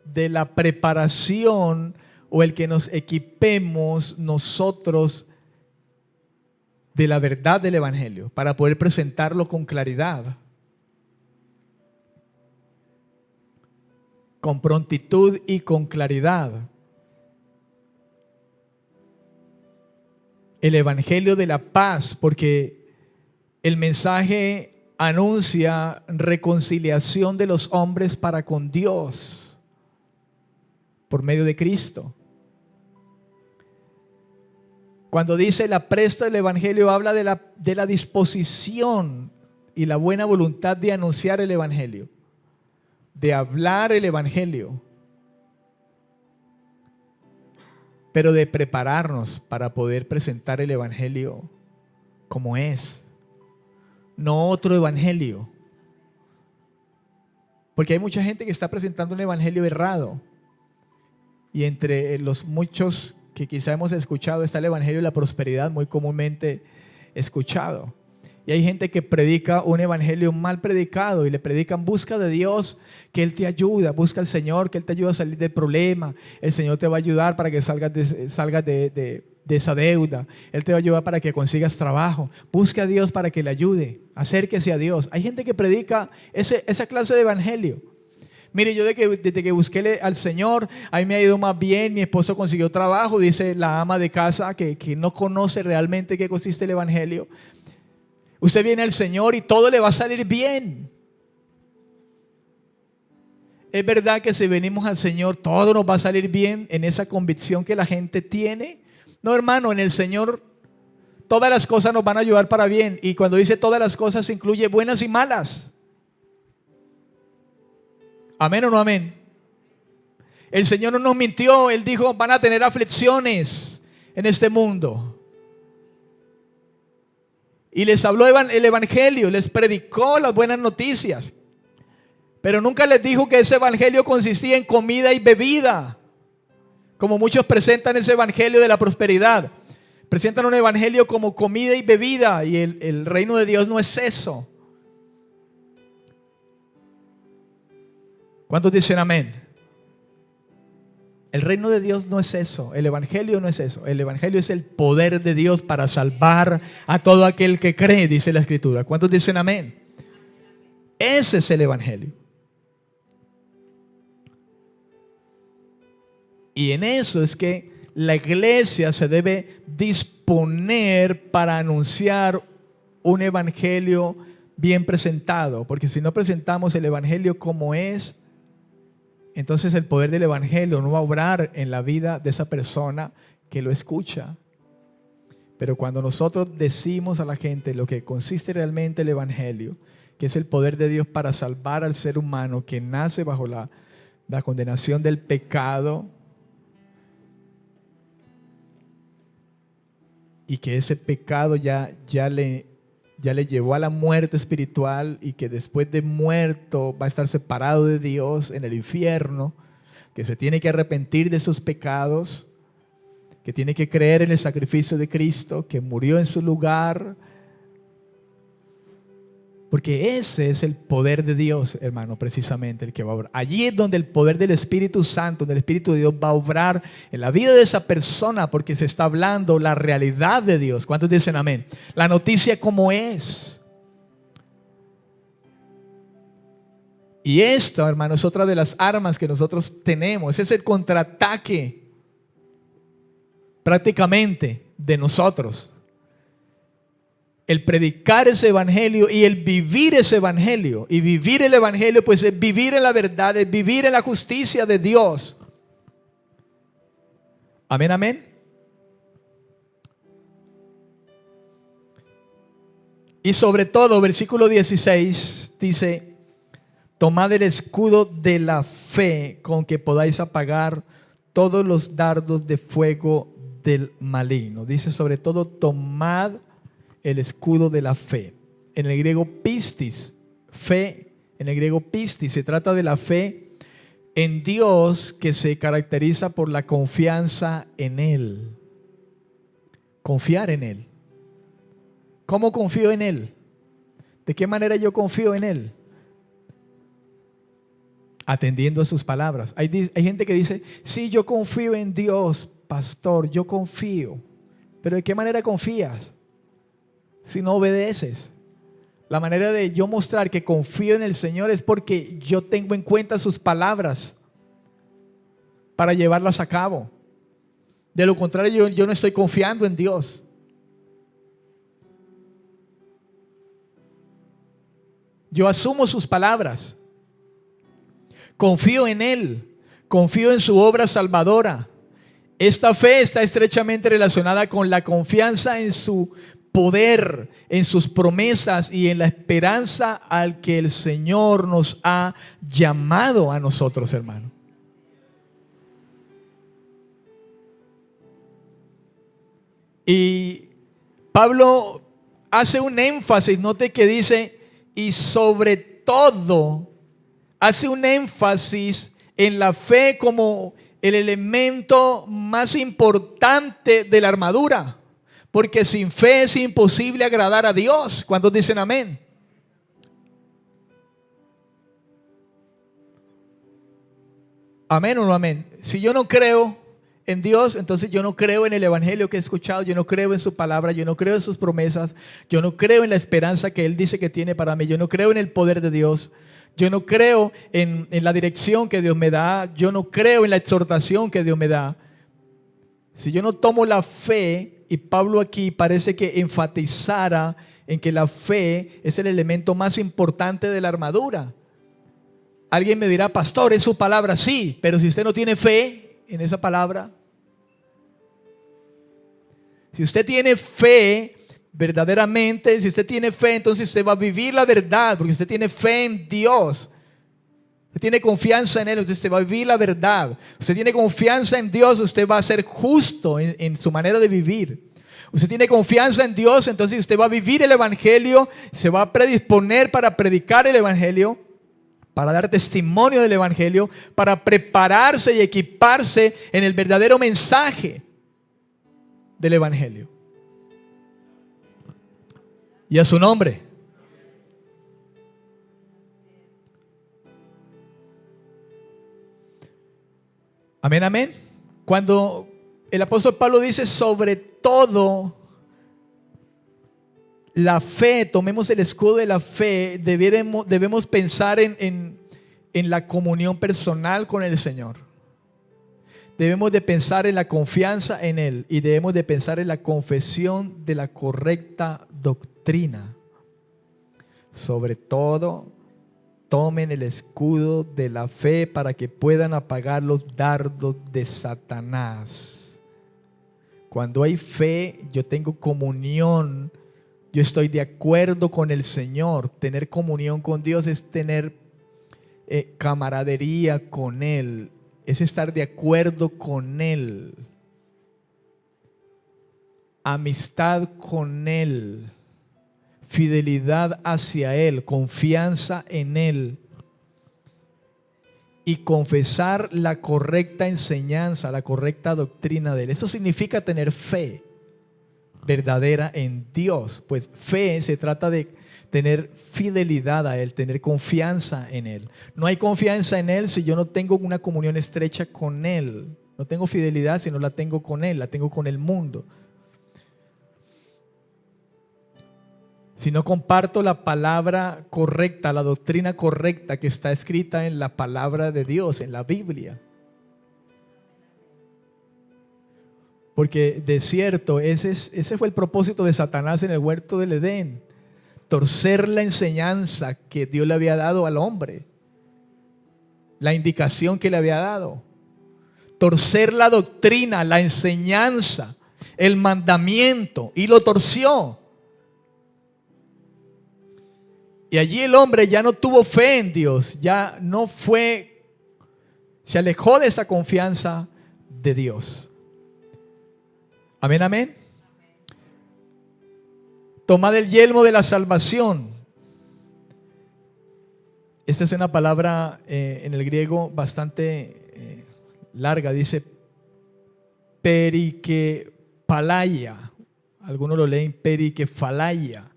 de la preparación o el que nos equipemos nosotros de la verdad del evangelio para poder presentarlo con claridad, con prontitud y con claridad. El evangelio de la paz, porque el mensaje anuncia reconciliación de los hombres para con Dios por medio de Cristo. Cuando dice la presta del evangelio, habla de la disposición y la buena voluntad de anunciar el evangelio, de hablar el evangelio, pero de prepararnos para poder presentar el evangelio como es, no otro evangelio. Porque hay mucha gente que está presentando un evangelio errado, y entre los muchos que quizá hemos escuchado está el evangelio de la prosperidad, muy comúnmente escuchado. Y hay gente que predica un evangelio mal predicado y le predican: busca de Dios, que Él te ayuda, busca al Señor, que Él te ayuda a salir del problema, el Señor te va a ayudar para que salgas de esa deuda, Él te va a ayudar para que consigas trabajo, busca a Dios para que le ayude, acérquese a Dios. Hay gente que predica esa clase de evangelio. Mire, yo desde que busqué al Señor, a mí me ha ido más bien, mi esposo consiguió trabajo, dice la ama de casa que no conoce realmente qué consiste el evangelio. Usted viene al Señor y todo le va a salir bien. Es verdad que si venimos al Señor todo nos va a salir bien en esa convicción que la gente tiene. No, hermano, en el Señor todas las cosas nos van a ayudar para bien. Y cuando dice todas las cosas incluye buenas y malas. ¿Amén o no amén? El Señor no nos mintió. Él dijo: van a tener aflicciones en este mundo. Y les habló el evangelio, les predicó las buenas noticias. Pero nunca les dijo que ese evangelio consistía en comida y bebida, como muchos presentan ese evangelio de la prosperidad. Presentan un evangelio como comida y bebida, y el reino de Dios no es eso. ¿Cuántos dicen amén? El reino de Dios no es eso, el evangelio no es eso. El evangelio es el poder de Dios para salvar a todo aquel que cree, dice la Escritura. ¿Cuántos dicen amén? Ese es el evangelio. Y en eso es que la iglesia se debe disponer para anunciar un evangelio bien presentado. Porque si no presentamos el evangelio como es, entonces el poder del evangelio no va a obrar en la vida de esa persona que lo escucha. Pero cuando nosotros decimos a la gente lo que consiste realmente el evangelio, que es el poder de Dios para salvar al ser humano que nace bajo la condenación del pecado, y que ese pecado ya le llevó a la muerte espiritual, y que después de muerto va a estar separado de Dios en el infierno, que se tiene que arrepentir de sus pecados, que tiene que creer en el sacrificio de Cristo, que murió en su lugar Porque ese es el poder de Dios, hermano, precisamente el que va a obrar. Allí es donde el poder del Espíritu Santo, donde el Espíritu de Dios va a obrar en la vida de esa persona, porque se está hablando la realidad de Dios. ¿Cuántos dicen amén? La noticia como es. Y esto, hermano, es otra de las armas que nosotros tenemos. Ese es el contraataque prácticamente de nosotros. El predicar ese evangelio y el vivir ese evangelio. Y vivir el evangelio pues es vivir en la verdad, es vivir en la justicia de Dios. Amén, amén. Y sobre todo, versículo 16 dice: tomad el escudo de la fe con que podáis apagar todos los dardos de fuego del maligno. Dice sobre todo, tomad el escudo de la fe. En el griego pistis, fe, en el griego pistis, se trata de la fe en Dios que se caracteriza por la confianza en Él. Confiar en Él. ¿Cómo confío en Él? ¿De qué manera yo confío en Él? Atendiendo a sus palabras. Hay gente que dice, sí, yo confío en Dios, pastor, yo confío. Pero ¿de qué manera confías? Si no obedeces. La manera de yo mostrar que confío en el Señor es porque yo tengo en cuenta sus palabras para llevarlas a cabo. De lo contrario, yo no estoy confiando en Dios. Yo asumo sus palabras. Confío en Él. Confío en su obra salvadora. Esta fe está estrechamente relacionada con la confianza en su poder, en sus promesas y en la esperanza al que el Señor nos ha llamado a nosotros, hermano. Y Pablo hace un énfasis, note que dice, y sobre todo, hace un énfasis en la fe como el elemento más importante de la armadura. Porque sin fe es imposible agradar a Dios. ¿Cuántos dicen amén? ¿Amén o no amén? Si yo no creo en Dios, entonces yo no creo en el evangelio que he escuchado, yo no creo en su palabra, yo no creo en sus promesas, yo no creo en la esperanza que Él dice que tiene para mí, yo no creo en el poder de Dios, yo no creo en la dirección que Dios me da, yo no creo en la exhortación que Dios me da. Si yo no tomo la fe, y Pablo aquí parece que enfatizara en que la fe es el elemento más importante de la armadura. Alguien me dirá, pastor, es su palabra, sí, pero si usted no tiene fe en esa palabra, si usted tiene fe verdaderamente, si usted tiene fe, entonces usted va a vivir la verdad, porque usted tiene fe en Dios. Usted tiene confianza en Él, usted va a vivir la verdad. Usted tiene confianza en Dios, usted va a ser justo en su manera de vivir. Usted tiene confianza en Dios, entonces usted va a vivir el evangelio, se va a predisponer para predicar el evangelio, para dar testimonio del evangelio, para prepararse y equiparse en el verdadero mensaje del evangelio. Y a su nombre. Amén, amén. Cuando el apóstol Pablo dice sobre todo la fe, tomemos el escudo de la fe, debemos pensar en la comunión personal con el Señor. Debemos de pensar en la confianza en Él y debemos de pensar en la confesión de la correcta doctrina. Sobre todo, tomen el escudo de la fe para que puedan apagar los dardos de Satanás. Cuando hay fe, yo tengo comunión, yo estoy de acuerdo con el Señor. Tener comunión con Dios es tener camaradería con Él, es estar de acuerdo con Él, amistad con Él, fidelidad hacia Él, confianza en Él y confesar la correcta enseñanza, la correcta doctrina de Él. Eso significa tener fe verdadera en Dios. Pues fe se trata de tener fidelidad a Él, tener confianza en Él. No hay confianza en Él si yo no tengo una comunión estrecha con Él. No tengo fidelidad si no la tengo con Él, la tengo con el mundo. Si no comparto la palabra correcta, la doctrina correcta que está escrita en la palabra de Dios, en la Biblia. Porque de cierto, ese fue el propósito de Satanás en el huerto del Edén. Torcer la enseñanza que Dios le había dado al hombre. La indicación que le había dado. Torcer la doctrina, la enseñanza, el mandamiento. Y lo torció. Y allí el hombre ya no tuvo fe en Dios. Ya no fue, se alejó de esa confianza de Dios. Amén, amén. Tomad el yelmo de la salvación. Esta es una palabra en el griego bastante larga. Dice perikepalaia. Algunos lo leen perikefalaia.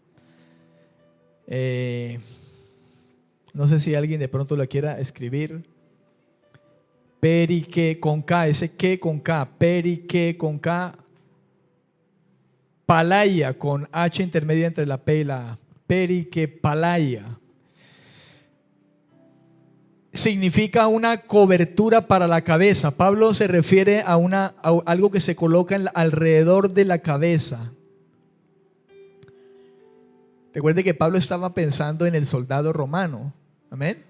No sé si alguien de pronto lo quiera escribir. Perique con K, ese que con K, perique con K. Palaia con H intermedia entre la P y la A. Perikepalaia. Significa una cobertura para la cabeza. Pablo se refiere a algo que se coloca alrededor de la cabeza. Recuerde que Pablo estaba pensando en el soldado romano. Amén.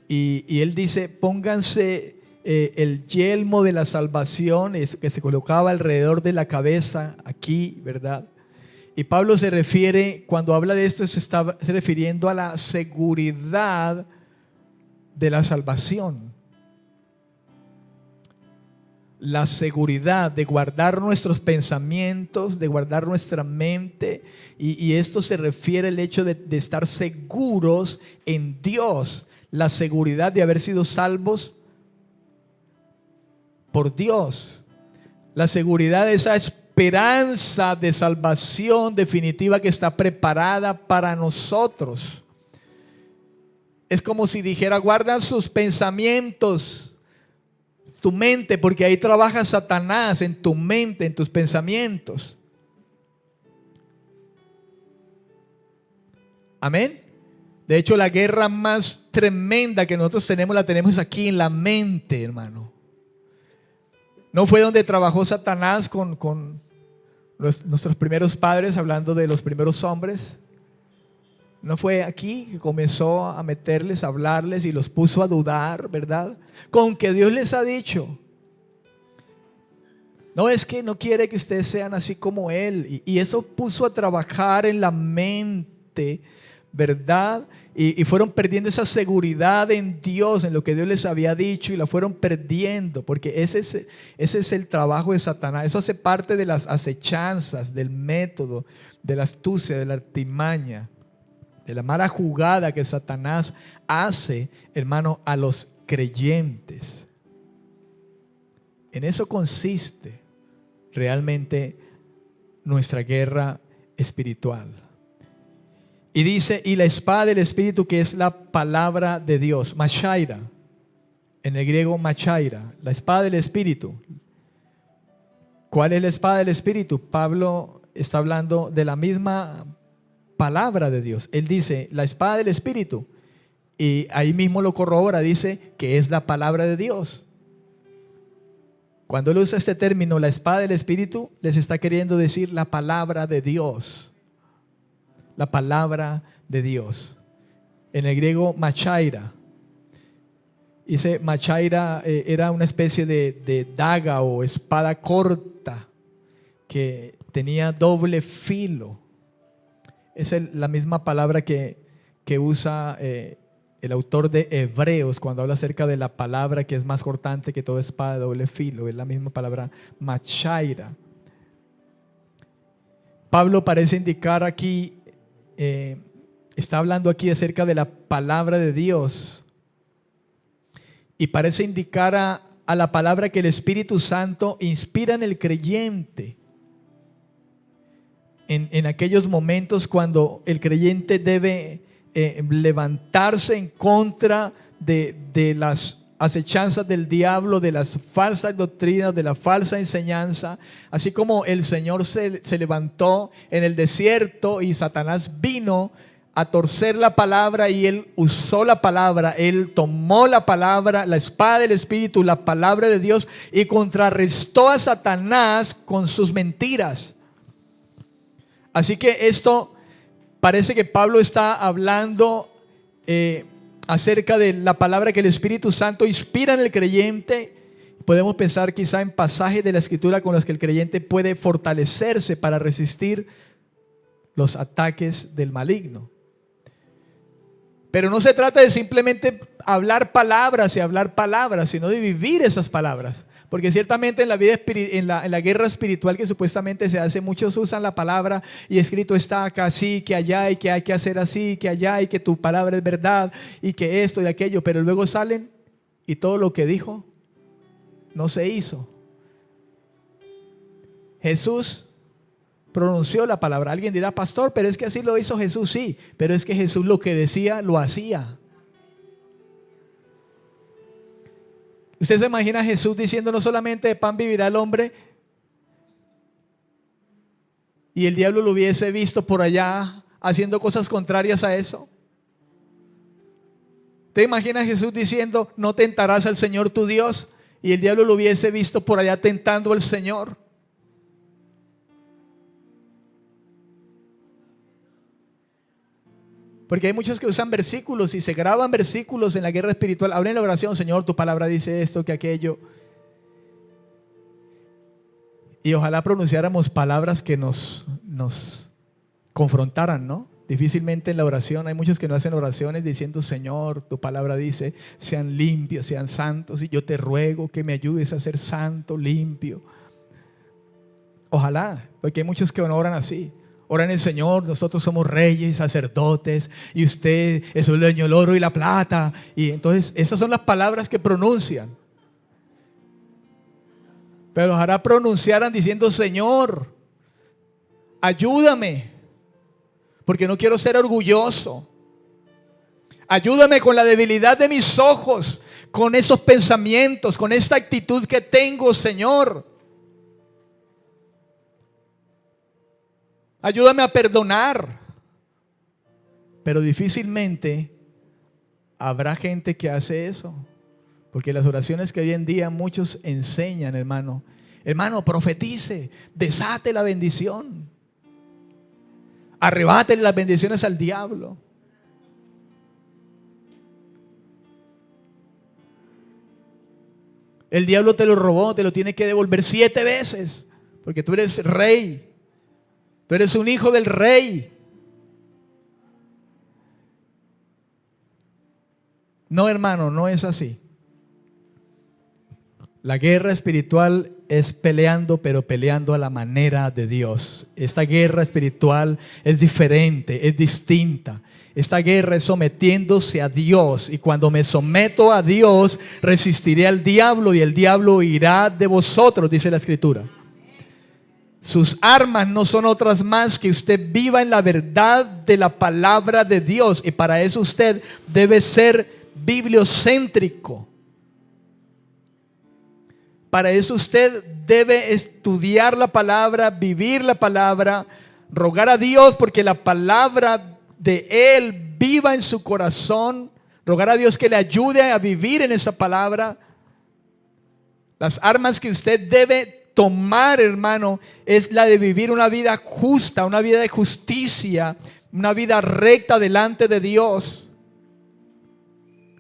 Y él dice, pónganse el yelmo de la salvación que se colocaba alrededor de la cabeza aquí, ¿verdad? Y Pablo se refiere, cuando habla de esto, se está refiriendo a la seguridad de la salvación. La seguridad de guardar nuestros pensamientos, de guardar nuestra mente. Y esto se refiere al hecho de estar seguros en Dios. La seguridad de haber sido salvos por Dios. La seguridad de esa esperanza de salvación definitiva que está preparada para nosotros. Es como si dijera, guarda sus pensamientos, tu mente, porque ahí trabaja Satanás, en tu mente, en tus pensamientos. Amén. De hecho, la guerra más tremenda que nosotros tenemos, la tenemos aquí en la mente, hermano. ¿No fue donde trabajó Satanás con nuestros primeros padres, hablando de los primeros hombres? ¿No fue aquí que comenzó a meterles, a hablarles y los puso a dudar, verdad? Con que Dios les ha dicho, no, es que no quiere que ustedes sean así como Él. Y eso puso a trabajar en la mente, ¿verdad? Y fueron perdiendo esa seguridad en Dios, en lo que Dios les había dicho, y la fueron perdiendo, porque ese es el trabajo de Satanás. Eso hace parte de las acechanzas, del método, de la astucia, de la artimaña, de la mala jugada que Satanás hace, hermano, a los creyentes. En eso consiste realmente nuestra guerra espiritual. Y dice, y la espada del Espíritu, que es la palabra de Dios, machaira, en el griego machaira, la espada del Espíritu. ¿Cuál es la espada del Espíritu? Pablo está hablando de la misma palabra de Dios. Él dice, la espada del Espíritu, y ahí mismo lo corrobora, dice que es la palabra de Dios. Cuando él usa este término, la espada del Espíritu, les está queriendo decir la palabra de Dios. La palabra de Dios. En el griego, machaira. Dice, machaira era una especie de daga o espada corta que tenía doble filo. Es la misma palabra que usa el autor de Hebreos cuando habla acerca de la palabra que es más cortante que toda espada de doble filo. Es la misma palabra, machaira. Pablo parece indicar aquí, está hablando aquí acerca de la palabra de Dios, y parece indicar a la palabra que el Espíritu Santo inspira en el creyente en aquellos momentos cuando el creyente debe levantarse en contra de las acechanzas del diablo, de las falsas doctrinas, de la falsa enseñanza, así como el Señor se levantó en el desierto y Satanás vino a torcer la palabra y él usó la palabra, él tomó la palabra, la espada del Espíritu, la palabra de Dios, y contrarrestó a Satanás con sus mentiras. Así que esto parece que Pablo está hablando acerca de la palabra que el Espíritu Santo inspira en el creyente. Podemos pensar quizá en pasajes de la Escritura con los que el creyente puede fortalecerse para resistir los ataques del maligno. Pero no se trata de simplemente hablar palabras y hablar palabras, sino de vivir esas palabras. Porque ciertamente en la vida en la guerra espiritual que supuestamente se hace, muchos usan la palabra y escrito está acá así, que allá, y que hay que hacer así, que allá, y que tu palabra es verdad, y que esto y aquello, pero luego salen y todo lo que dijo no se hizo. Jesús pronunció la palabra. Alguien dirá, pastor, pero es que así lo hizo Jesús. Sí, pero es que Jesús lo que decía, lo hacía. Usted se imagina a Jesús diciendo, no solamente de pan vivirá el hombre, y el diablo lo hubiese visto por allá haciendo cosas contrarias a eso. ¿Te imaginas a Jesús diciendo, no tentarás al Señor tu Dios? Y el diablo lo hubiese visto por allá tentando al Señor. Porque hay muchos que usan versículos y se graban versículos en la guerra espiritual. Hablen en la oración, Señor, tu palabra dice esto, que aquello. Y ojalá pronunciáramos palabras que nos confrontaran, ¿no? Difícilmente en la oración, hay muchos que no hacen oraciones diciendo, Señor, tu palabra dice, sean limpios, sean santos, y yo te ruego que me ayudes a ser santo, limpio. Ojalá, porque hay muchos que no oran así. Oran el Señor, nosotros somos reyes y sacerdotes, y usted es el dueño del oro y la plata. Y entonces esas son las palabras que pronuncian. Pero ojalá pronunciaran diciendo, Señor, ayúdame, porque no quiero ser orgulloso. Ayúdame con la debilidad de mis ojos, con esos pensamientos, con esta actitud que tengo, Señor. Ayúdame a perdonar. Pero difícilmente habrá gente que hace eso. Porque las oraciones que hoy en día muchos enseñan, hermano. Hermano, profetice, desate la bendición. Arrebátele las bendiciones al diablo. El diablo te lo robó, te lo tiene que devolver 7 veces. Porque tú eres rey. Tú eres un hijo del rey. No, hermano, no es así. La guerra espiritual es peleando, pero peleando a la manera de Dios. Esta guerra espiritual es diferente, es distinta. Esta guerra es sometiéndose a Dios. Y cuando me someto a Dios, resistiré al diablo y el diablo huirá de vosotros, dice la Escritura. Sus armas no son otras más que usted viva en la verdad de la palabra de Dios. Y para eso usted debe ser bibliocéntrico. Para eso usted debe estudiar la palabra, vivir la palabra, rogar a Dios porque la palabra de Él viva en su corazón. Rogar a Dios que le ayude a vivir en esa palabra. Las armas que usted debe tomar, hermano, es la de vivir una vida justa, una vida de justicia, una vida recta delante de Dios,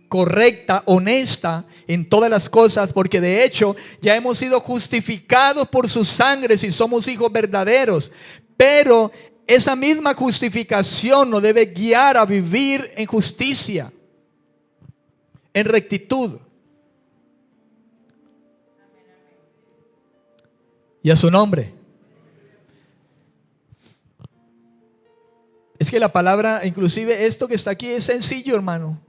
correcta, honesta en todas las cosas, porque de hecho ya hemos sido justificados por su sangre si somos hijos verdaderos. Pero esa misma justificación nos debe guiar a vivir en justicia, en rectitud. Y a su nombre. Es que la palabra, inclusive esto que está aquí es sencillo, hermano.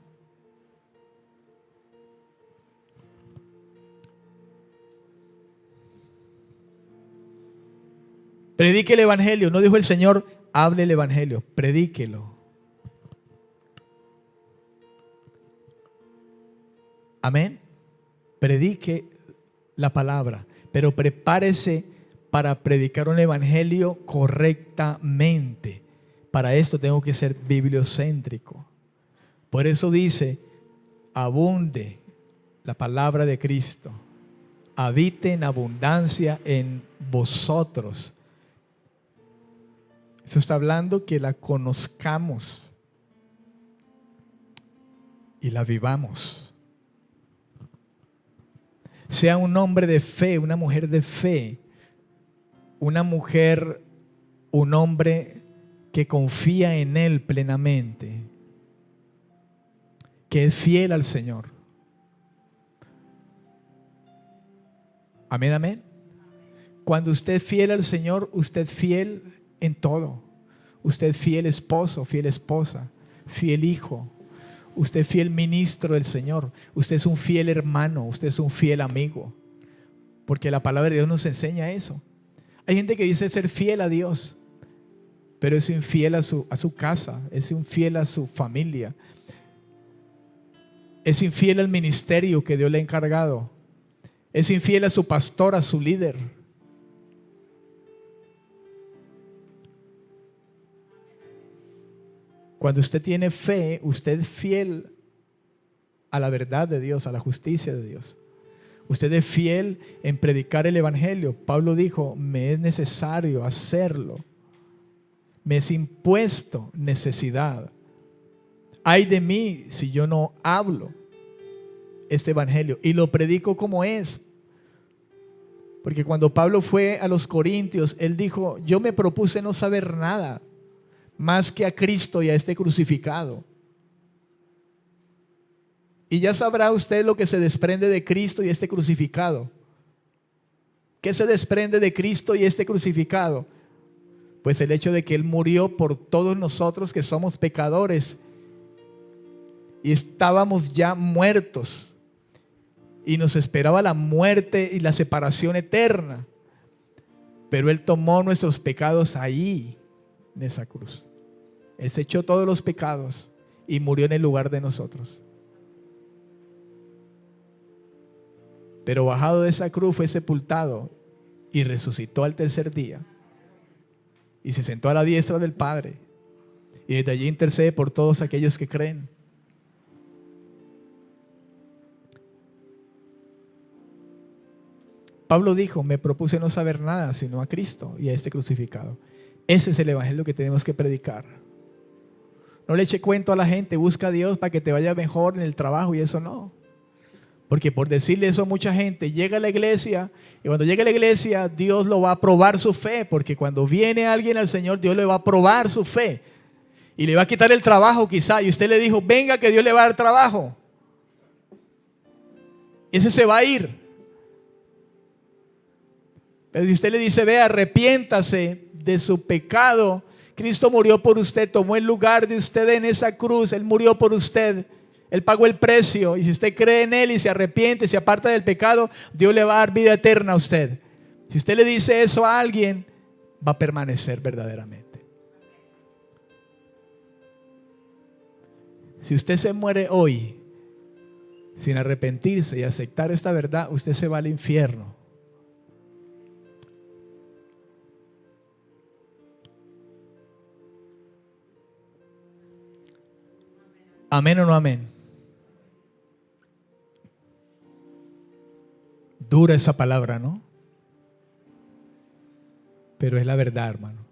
Predique el evangelio. No dijo el Señor, hable el evangelio, predíquelo. Amén. Predique la palabra, pero prepárese para predicar un evangelio correctamente. Para esto tengo que ser bibliocéntrico. Por eso dice, abunde la palabra de Cristo, habite en abundancia en vosotros. Eso está hablando que la conozcamos y la vivamos. Sea un hombre de fe, una mujer de fe, una mujer, un hombre que confía en Él plenamente, que es fiel al Señor. Amén, amén. Cuando usted es fiel al Señor, usted es fiel en todo. Usted es fiel esposo, fiel esposa, fiel hijo. Usted es fiel ministro del Señor. Usted es un fiel hermano, usted es un fiel amigo. Porque la palabra de Dios nos enseña eso. Hay gente que dice ser fiel a Dios, pero es infiel a su casa, es infiel a su familia, es infiel al ministerio que Dios le ha encargado, es infiel a su pastor, a su líder. Cuando usted tiene fe, usted es fiel a la verdad de Dios, a la justicia de Dios. Usted es fiel en predicar el evangelio. Pablo dijo, me es necesario hacerlo. Me es impuesto necesidad. Ay de mí si yo no hablo este evangelio y lo predico como es. Porque cuando Pablo fue a los Corintios, él dijo, yo me propuse no saber nada más que a Cristo y a este crucificado. Y ya sabrá usted lo que se desprende de Cristo y este crucificado. ¿Qué se desprende de Cristo y este crucificado? Pues el hecho de que Él murió por todos nosotros que somos pecadores y estábamos ya muertos y nos esperaba la muerte y la separación eterna. Pero Él tomó nuestros pecados ahí, en esa cruz. Él se echó todos los pecados y murió en el lugar de nosotros. Pero bajado de esa cruz fue sepultado y resucitó al tercer día. Y se sentó a la diestra del Padre. Y desde allí intercede por todos aquellos que creen. Pablo dijo, me propuse no saber nada sino a Cristo y a este crucificado. Ese es el evangelio que tenemos que predicar. No le eche cuento a la gente, busca a Dios para que te vaya mejor en el trabajo y eso no. Porque por decirle eso a mucha gente, llega a la iglesia y cuando llega a la iglesia Dios lo va a probar su fe. Porque cuando viene alguien al Señor, Dios le va a probar su fe. Y le va a quitar el trabajo quizá. Y usted le dijo, venga que Dios le va a dar trabajo. Y ese se va a ir. Pero si usted le dice, ve, arrepiéntase de su pecado. Cristo murió por usted, tomó el lugar de usted en esa cruz. Él murió por usted. Él pagó el precio. Y si usted cree en Él y se arrepiente, se aparta del pecado, Dios le va a dar vida eterna a usted. Si usted le dice eso a alguien, va a permanecer verdaderamente. Si usted se muere hoy sin arrepentirse y aceptar esta verdad, usted se va al infierno. ¿Amén o no amén? Dura esa palabra, ¿no? Pero es la verdad, hermano.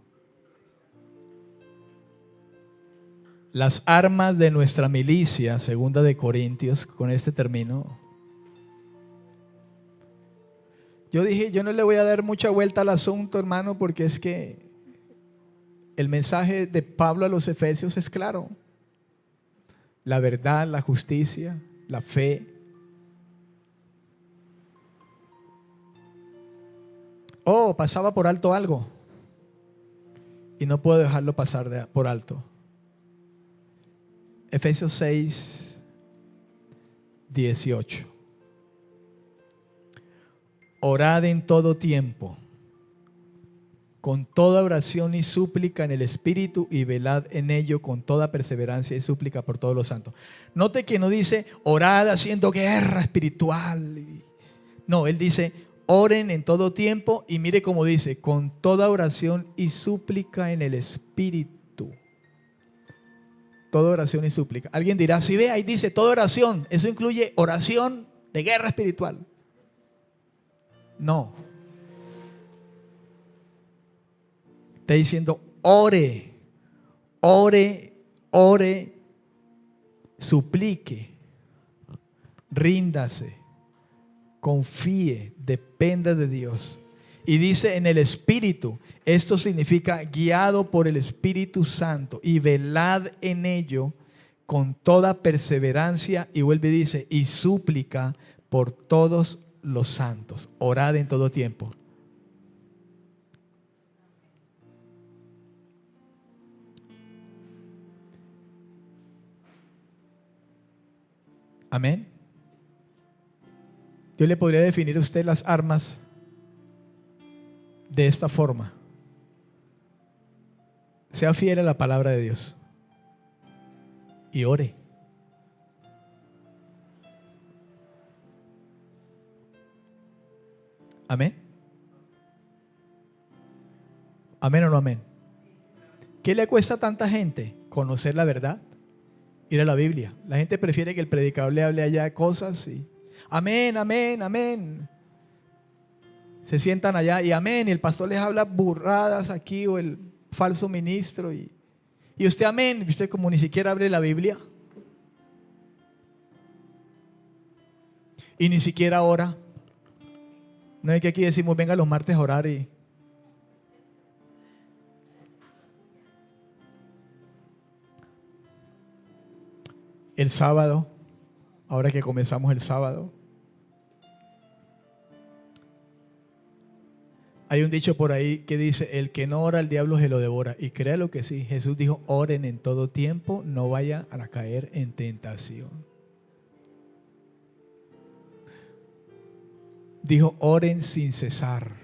Las armas de nuestra milicia, segunda de Corintios, con este término. Yo dije, yo no le voy a dar mucha vuelta al asunto, hermano, porque es que el mensaje de Pablo a los Efesios es claro. La verdad, la justicia, la fe. Oh, pasaba por alto algo. Y no puedo dejarlo pasar por alto. Efesios 6, 18. Orad en todo tiempo, con toda oración y súplica en el Espíritu, y velad en ello con toda perseverancia y súplica por todos los santos. Note que no dice orad haciendo guerra espiritual. No, él dice oren en todo tiempo, y mire cómo dice, con toda oración y súplica en el Espíritu. Toda oración y súplica. Alguien dirá, si ve, ahí dice toda oración, eso incluye oración de guerra espiritual. No. Está diciendo ore, ore, ore, suplique, ríndase, confíe, dependa de Dios. Y dice en el Espíritu, esto significa guiado por el Espíritu Santo, y velad en ello con toda perseverancia, y vuelve y dice, y súplica por todos los santos. Orad en todo tiempo. Amén. Yo le podría definir a usted las armas de esta forma. Sea fiel a la palabra de Dios y ore. Amén. Amén o no amén. ¿Qué le cuesta a tanta gente conocer la verdad? Ir a la Biblia. La gente prefiere que el predicador le hable allá cosas y amén, amén, amén. Se sientan allá y amén, y el pastor les habla burradas aquí, o el falso ministro, y usted amén, y usted como ni siquiera abre la Biblia y ni siquiera ora. No es que aquí decimos venga los martes a orar y el sábado, ahora que comenzamos el sábado, hay un dicho por ahí que dice, el que no ora al diablo se lo devora. Y créalo que sí, Jesús dijo, oren en todo tiempo, no vayan a caer en tentación. Dijo, oren sin cesar.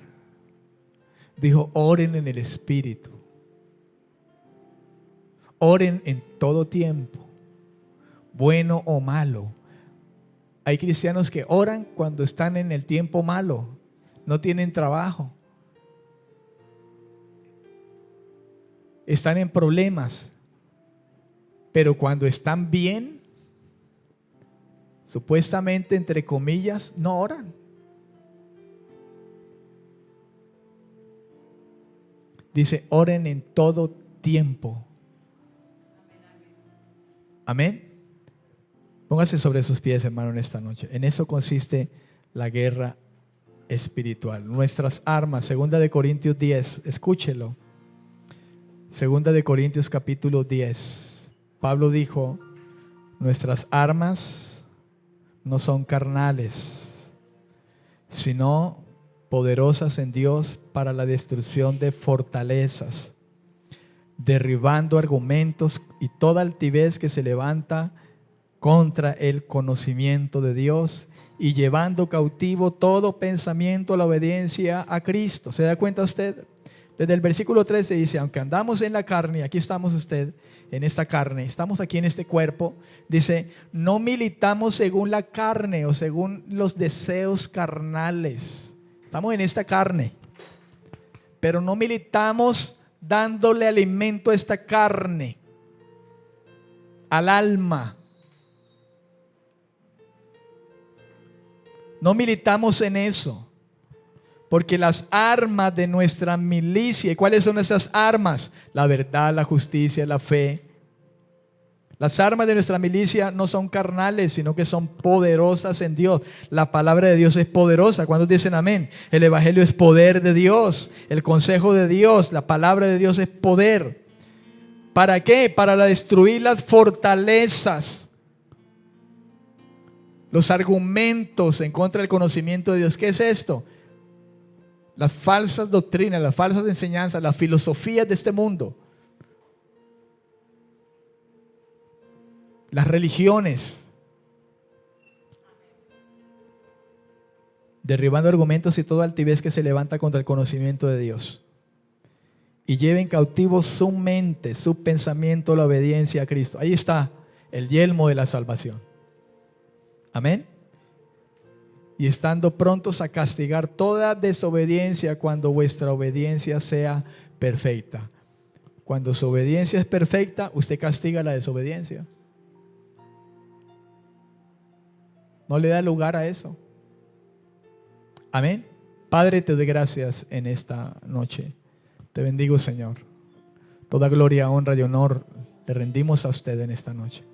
Dijo, oren en el Espíritu. Oren en todo tiempo, bueno o malo. Hay cristianos que oran cuando están en el tiempo malo, no tienen trabajo, están en problemas, pero cuando están bien, supuestamente entre comillas, no oran. Dice, oren en todo tiempo. Amén. Póngase sobre sus pies, hermano, en esta noche. En eso consiste la guerra espiritual. Nuestras armas, 2 de Corintios 10, escúchelo. 2 de Corintios capítulo 10. Pablo dijo, nuestras armas no son carnales, sino poderosas en Dios para la destrucción de fortalezas, derribando argumentos y toda altivez que se levanta contra el conocimiento de Dios, y llevando cautivo todo pensamiento a la obediencia a Cristo. ¿Se da cuenta usted? Desde el versículo 13 dice, aunque andamos en la carne, aquí estamos usted, en esta carne, estamos aquí en este cuerpo, dice, no militamos según la carne o según los deseos carnales. Estamos en esta carne, pero no militamos dándole alimento a esta carne, al alma. No militamos en eso, porque las armas de nuestra milicia, ¿y cuáles son esas armas? La verdad, la justicia, la fe. Las armas de nuestra milicia no son carnales, sino que son poderosas en Dios. La palabra de Dios es poderosa. ¿Cuántos dicen amén? El evangelio es poder de Dios. El consejo de Dios, la palabra de Dios es poder. ¿Para qué? Para destruir las fortalezas, los argumentos en contra del conocimiento de Dios. ¿Qué es esto? Las falsas doctrinas, las falsas enseñanzas, las filosofías de este mundo, las religiones, derribando argumentos y toda altivez que se levanta contra el conocimiento de Dios. y lleven cautivos su mente, su pensamiento, la obediencia a Cristo. Ahí está el yelmo de la salvación. Amén. Y estando prontos a castigar toda desobediencia cuando vuestra obediencia sea perfecta. Cuando su obediencia es perfecta, usted castiga la desobediencia. No le da lugar a eso. Amén. Padre, te doy gracias en esta noche. Te bendigo, Señor. Toda gloria, honra y honor le rendimos a usted en esta noche.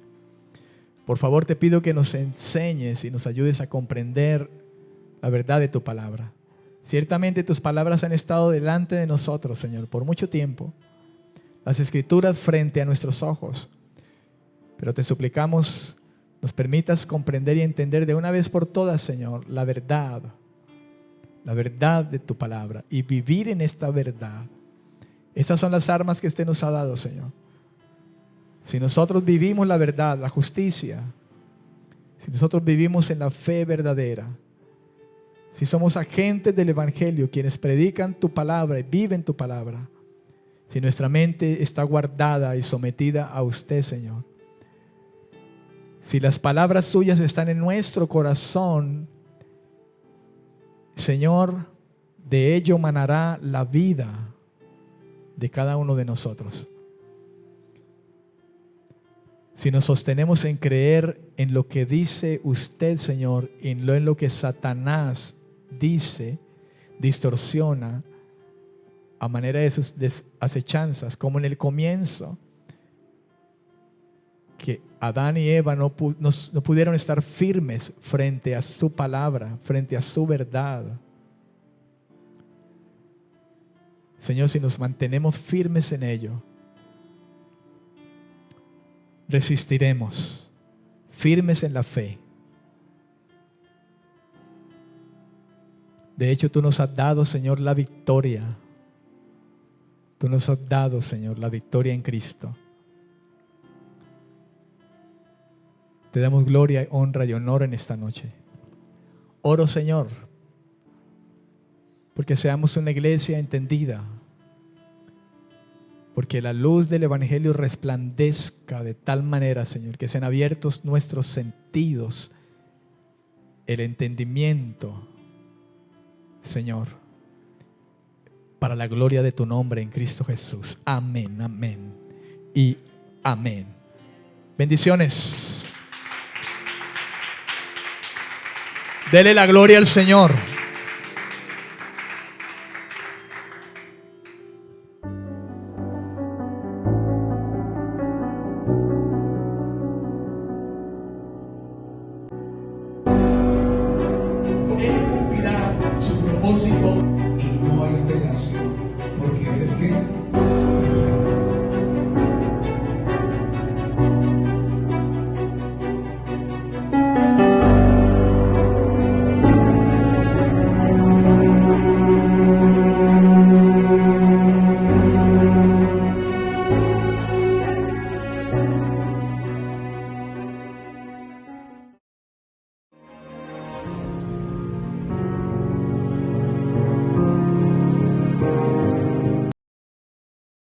Por favor, te pido que nos enseñes y nos ayudes a comprender la verdad de tu palabra. Ciertamente tus palabras han estado delante de nosotros, Señor, por mucho tiempo. Las Escrituras frente a nuestros ojos. Pero te suplicamos, nos permitas comprender y entender de una vez por todas, Señor, la verdad de tu palabra y vivir en esta verdad. Estas son las armas que usted nos ha dado, Señor. Si nosotros vivimos la verdad, la justicia, si nosotros vivimos en la fe verdadera, si somos agentes del Evangelio, quienes predican tu palabra y viven tu palabra, si nuestra mente está guardada y sometida a usted, Señor, si las palabras suyas están en nuestro corazón, Señor, de ello manará la vida de cada uno de nosotros. Si nos sostenemos en creer en lo que dice usted, Señor, y no en lo que Satanás dice, distorsiona a manera de sus acechanzas, como en el comienzo, que Adán y Eva no pudieron estar firmes frente a su palabra, frente a su verdad. Señor, si nos mantenemos firmes en ello, resistiremos, firmes en la fe. De hecho, tú nos has dado, Señor, la victoria. Tú nos has dado, Señor, la victoria en Cristo. Te damos gloria, honra y honor en esta noche. Oro, Señor, porque seamos una iglesia entendida, porque la luz del Evangelio resplandezca de tal manera, Señor, que sean abiertos nuestros sentidos, el entendimiento, Señor, para la gloria de tu nombre en Cristo Jesús. Amén, amén y amén. Bendiciones. Dele la gloria al Señor.